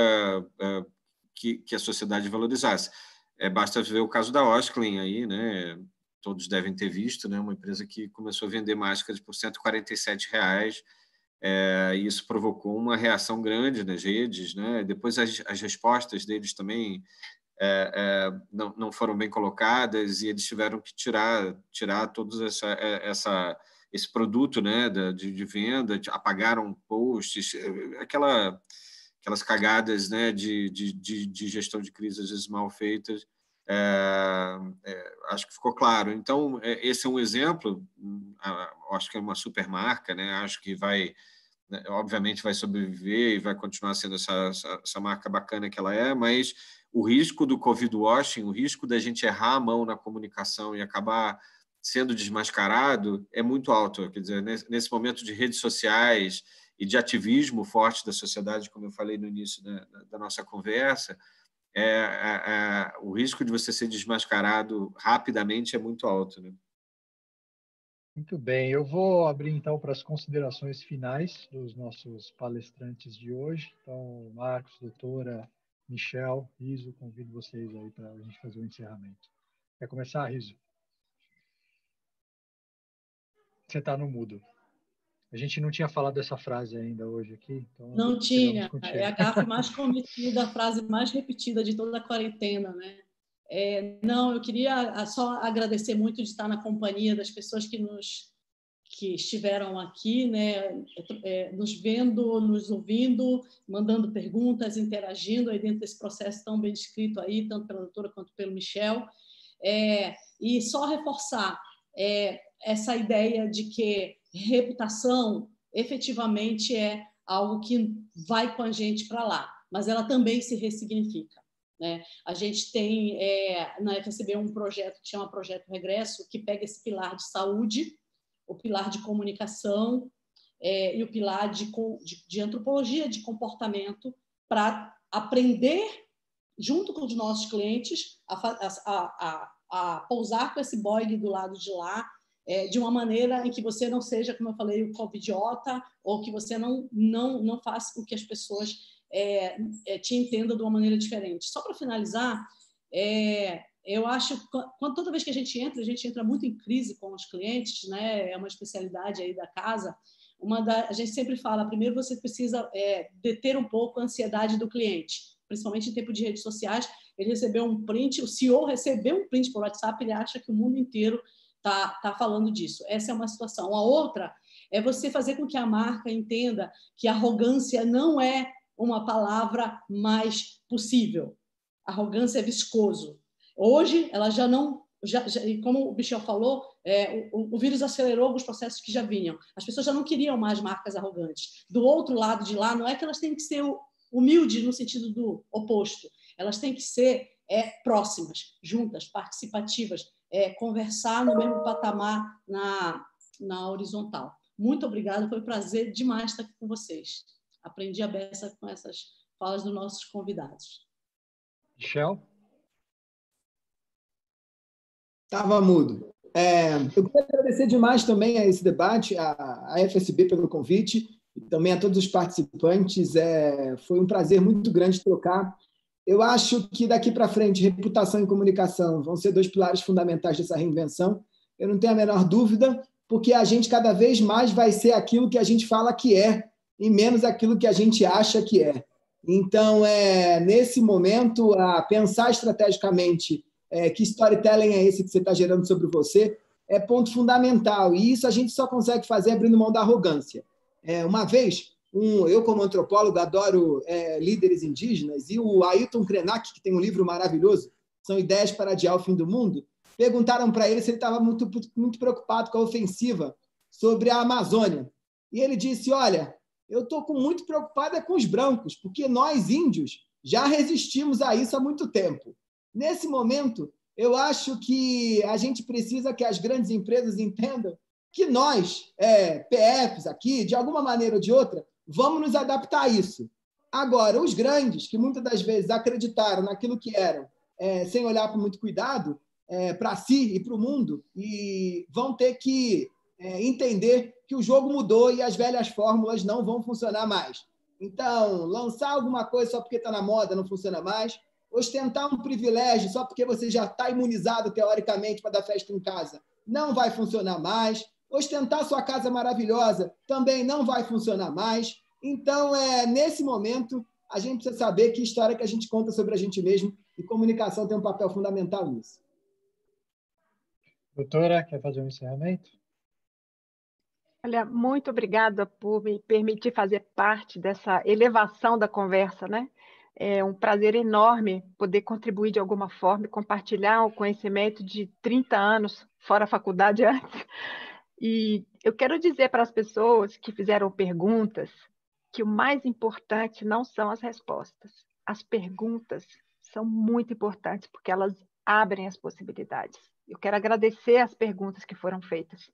que a sociedade valorizasse. Basta ver o caso da Osklen aí, né? Todos devem ter visto, né? Uma empresa que começou a vender máscaras por R$147, e isso provocou uma reação grande nas redes, né? Depois as respostas deles também não foram bem colocadas e eles tiveram que tirar todos esse produto, né, de venda, apagaram posts, aquelas cagadas, né, de gestão de crise às vezes mal feitas. Acho que ficou claro. Então, esse é um exemplo. Acho que é uma super marca, né? Acho que obviamente vai sobreviver e vai continuar sendo essa marca bacana que ela é, mas o risco do Covid washing, o risco da gente errar a mão na comunicação e acabar sendo desmascarado é muito alto. Quer dizer, nesse momento de redes sociais e de ativismo forte da sociedade, como eu falei no início da nossa conversa, o risco de você ser desmascarado rapidamente é muito alto, né? Muito bem, eu vou abrir então para as considerações finais dos nossos palestrantes de hoje. Então, Marcos, doutora, Michel, Riso, convido vocês aí para a gente fazer o encerramento. Quer começar, Riso? Você está no mudo. A gente não tinha falado dessa frase ainda hoje aqui. Então não tinha. É a gafe mais cometida, a frase mais repetida de toda a quarentena, né? Não, eu queria só agradecer muito de estar na companhia das pessoas que estiveram aqui, né? Nos vendo, nos ouvindo, mandando perguntas, interagindo aí dentro desse processo tão bem descrito aí, tanto pela doutora quanto pelo Michel. E só reforçar essa ideia de que reputação efetivamente é algo que vai com a gente para lá, mas ela também se ressignifica, né? A gente tem na FSB um projeto que chama Projeto Regresso, que pega esse pilar de saúde, o pilar de comunicação e o pilar de antropologia de comportamento para aprender junto com os nossos clientes a pousar com esse boy do lado de lá, de uma maneira em que você não seja, como eu falei, o covidiota, ou que você não faça com que as pessoas te entendam de uma maneira diferente. Só para finalizar, eu acho que toda vez que a gente entra muito em crise com os clientes, né? É uma especialidade aí da casa. A gente sempre fala, primeiro você precisa deter um pouco a ansiedade do cliente, principalmente em tempo de redes sociais. Ele recebeu um print, o CEO recebeu um print por WhatsApp, ele acha que o mundo inteiro tá falando disso. Essa é uma situação. A outra é você fazer com que a marca entenda que arrogância não é uma palavra mais possível. Arrogância é viscoso. Hoje, ela já não... como o Michel falou, o vírus acelerou alguns processos que já vinham. As pessoas já não queriam mais marcas arrogantes. Do outro lado de lá, não é que elas têm que ser humildes no sentido do oposto. Elas têm que ser próximas, juntas, participativas, conversar no mesmo patamar na horizontal. Muito obrigada, foi um prazer demais estar aqui com vocês. Aprendi a beça com essas falas dos nossos convidados. Michel? Estava mudo. Eu quero agradecer demais também a esse debate, a FSB pelo convite, e também a todos os participantes. Foi um prazer muito grande trocar. Eu acho que daqui para frente, reputação e comunicação vão ser 2 pilares fundamentais dessa reinvenção. Eu não tenho a menor dúvida, porque a gente cada vez mais vai ser aquilo que a gente fala que é, e menos aquilo que a gente acha que é. Então, nesse momento, pensar estrategicamente que storytelling é esse que você está gerando sobre você é ponto fundamental. E isso a gente só consegue fazer abrindo mão da arrogância. Uma vez... eu, como antropólogo, adoro líderes indígenas, e o Ailton Krenak, que tem um livro maravilhoso, São Ideias para Adiar o Fim do Mundo, perguntaram para ele se ele estava muito, muito preocupado com a ofensiva sobre a Amazônia. E ele disse, olha, eu estou muito preocupado com os brancos, porque nós, índios, já resistimos a isso há muito tempo. Nesse momento, eu acho que a gente precisa que as grandes empresas entendam que nós, PFs aqui, de alguma maneira ou de outra, vamos nos adaptar a isso. Agora, os grandes, que muitas das vezes acreditaram naquilo que eram, sem olhar com muito cuidado, para si e para o mundo, e vão ter que entender que o jogo mudou e as velhas fórmulas não vão funcionar mais. Então, lançar alguma coisa só porque está na moda não funciona mais, ostentar um privilégio só porque você já está imunizado, teoricamente, para dar festa em casa, não vai funcionar mais. Ostentar sua casa maravilhosa também não vai funcionar mais. Então, nesse momento, a gente precisa saber que história que a gente conta sobre a gente mesmo, e comunicação tem um papel fundamental nisso. Doutora, quer fazer um encerramento? Olha, muito obrigada por me permitir fazer parte dessa elevação da conversa, né? É um prazer enorme poder contribuir de alguma forma e compartilhar o conhecimento de 30 anos, fora a faculdade antes. E eu quero dizer para as pessoas que fizeram perguntas que o mais importante não são as respostas. As perguntas são muito importantes porque elas abrem as possibilidades. Eu quero agradecer as perguntas que foram feitas.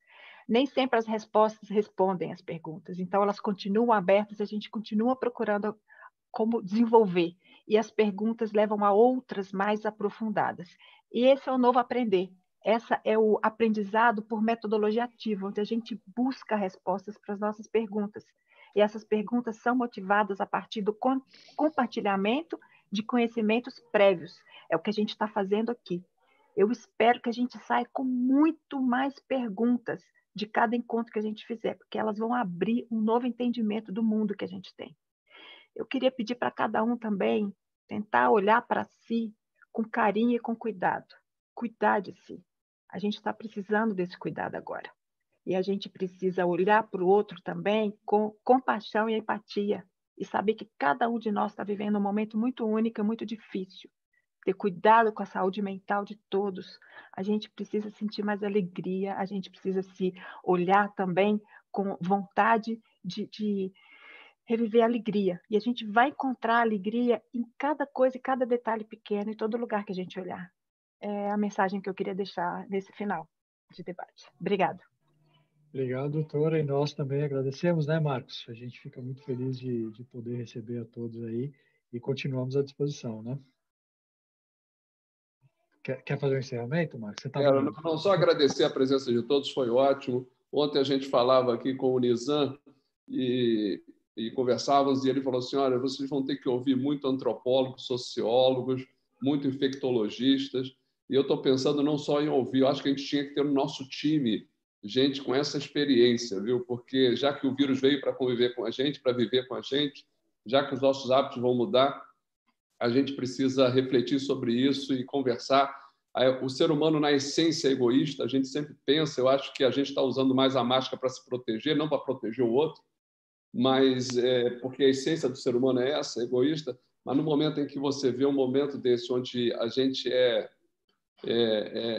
Nem sempre as respostas respondem às perguntas, então elas continuam abertas, a gente continua procurando como desenvolver, e as perguntas levam a outras mais aprofundadas. E esse é o novo aprender. Essa é o aprendizado por metodologia ativa, onde a gente busca respostas para as nossas perguntas. E essas perguntas são motivadas a partir do compartilhamento de conhecimentos prévios. É o que a gente está fazendo aqui. Eu espero que a gente saia com muito mais perguntas de cada encontro que a gente fizer, porque elas vão abrir um novo entendimento do mundo que a gente tem. Eu queria pedir para cada um também tentar olhar para si com carinho e com cuidado. Cuidar de si. A gente está precisando desse cuidado agora. E a gente precisa olhar para o outro também com compaixão e empatia. E saber que cada um de nós está vivendo um momento muito único e muito difícil. Ter cuidado com a saúde mental de todos. A gente precisa sentir mais alegria, a gente precisa se olhar também com vontade de reviver a alegria. E a gente vai encontrar alegria em cada coisa e cada detalhe pequeno, em todo lugar que a gente olhar. É a mensagem que eu queria deixar nesse final de debate. Obrigada. Obrigado, doutora. E nós também agradecemos, né, Marcos? A gente fica muito feliz de poder receber a todos aí e continuamos à disposição, né? Quer fazer um encerramento, Marcos? Você tá Quero não só agradecer a presença de todos, foi ótimo. Ontem a gente falava aqui com o Nizam e conversávamos, e ele falou assim, olha, vocês vão ter que ouvir muito antropólogos, sociólogos, muito infectologistas, e eu estou pensando não só em ouvir, eu acho que a gente tinha que ter no nosso time gente com essa experiência, viu? Porque já que o vírus veio para conviver com a gente, para viver com a gente, já que os nossos hábitos vão mudar, a gente precisa refletir sobre isso e conversar. O ser humano, na essência, é egoísta, a gente sempre pensa, eu acho que a gente está usando mais a máscara para se proteger, não para proteger o outro, mas porque a essência do ser humano é essa, egoísta, mas no momento em que você vê um momento desse onde a gente é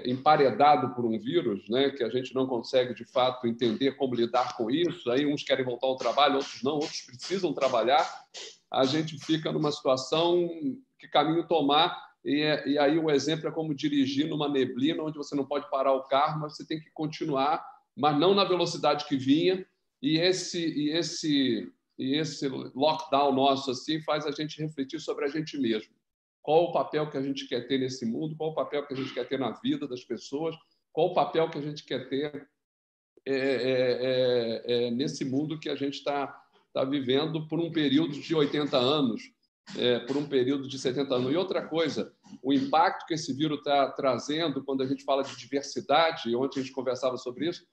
emparedado por um vírus, né, que a gente não consegue, de fato, entender como lidar com isso, aí uns querem voltar ao trabalho, outros não, outros precisam trabalhar, a gente fica numa situação que caminho tomar, e aí o exemplo é como dirigir numa neblina, onde você não pode parar o carro, mas você tem que continuar, mas não na velocidade que vinha, e esse lockdown nosso assim faz a gente refletir sobre a gente mesmo. Qual o papel que a gente quer ter nesse mundo? Qual o papel que a gente quer ter na vida das pessoas? Qual o papel que a gente quer ter nesse mundo que a gente está vivendo por um período de 80 anos, por um período de 70 anos? E outra coisa, o impacto que esse vírus está trazendo quando a gente fala de diversidade, ontem a gente conversava sobre isso,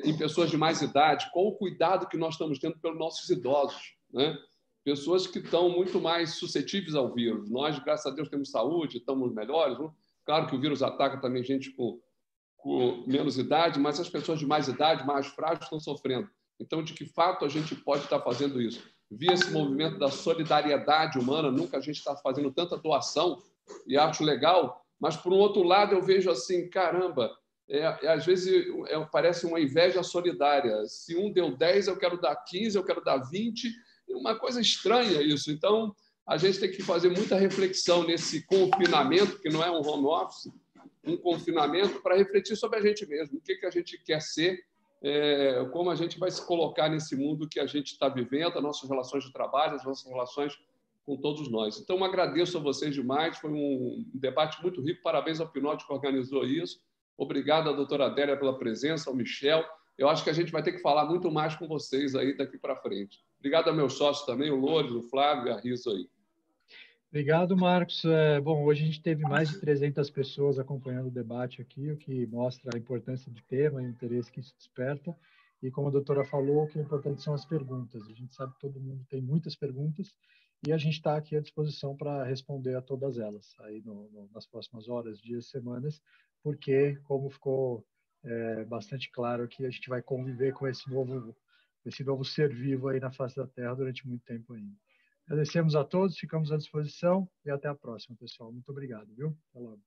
em pessoas de mais idade, qual o cuidado que nós estamos tendo pelos nossos idosos, né? Pessoas que estão muito mais suscetíveis ao vírus. Nós, graças a Deus, temos saúde, estamos melhores. Né? Claro que o vírus ataca também gente com menos idade, mas as pessoas de mais idade, mais frágeis, estão sofrendo. Então, de que fato a gente pode estar fazendo isso? Via esse movimento da solidariedade humana, nunca a gente está fazendo tanta doação, e acho legal, mas, por um outro lado, eu vejo assim, caramba, às vezes parece uma inveja solidária. Se um deu 10, eu quero dar 15, eu quero dar 20, uma coisa estranha isso. Então, a gente tem que fazer muita reflexão nesse confinamento, que não é um home office, um confinamento, para refletir sobre a gente mesmo, o que a gente quer ser, como a gente vai se colocar nesse mundo que a gente está vivendo, as nossas relações de trabalho, as nossas relações com todos nós. Então, agradeço a vocês demais, foi um debate muito rico, parabéns ao Pinote que organizou isso, obrigado à doutora Adélia pela presença, ao Michel. Eu acho que a gente vai ter que falar muito mais com vocês aí daqui para frente. Obrigado a meus sócios também, o Loures, o Flávio e a Riso aí. Obrigado, Marcos. Bom, hoje a gente teve mais de 300 pessoas acompanhando o debate aqui, o que mostra a importância do tema e o interesse que isso desperta. E como a doutora falou, o que é importante são as perguntas. A gente sabe que todo mundo tem muitas perguntas e a gente está aqui à disposição para responder a todas elas aí nas próximas horas, dias, semanas, porque, como ficou bastante claro aqui, a gente vai conviver com esse novo ser vivo aí na face da Terra durante muito tempo ainda. Agradecemos a todos, ficamos à disposição e até a próxima, pessoal. Muito obrigado, viu? Até logo.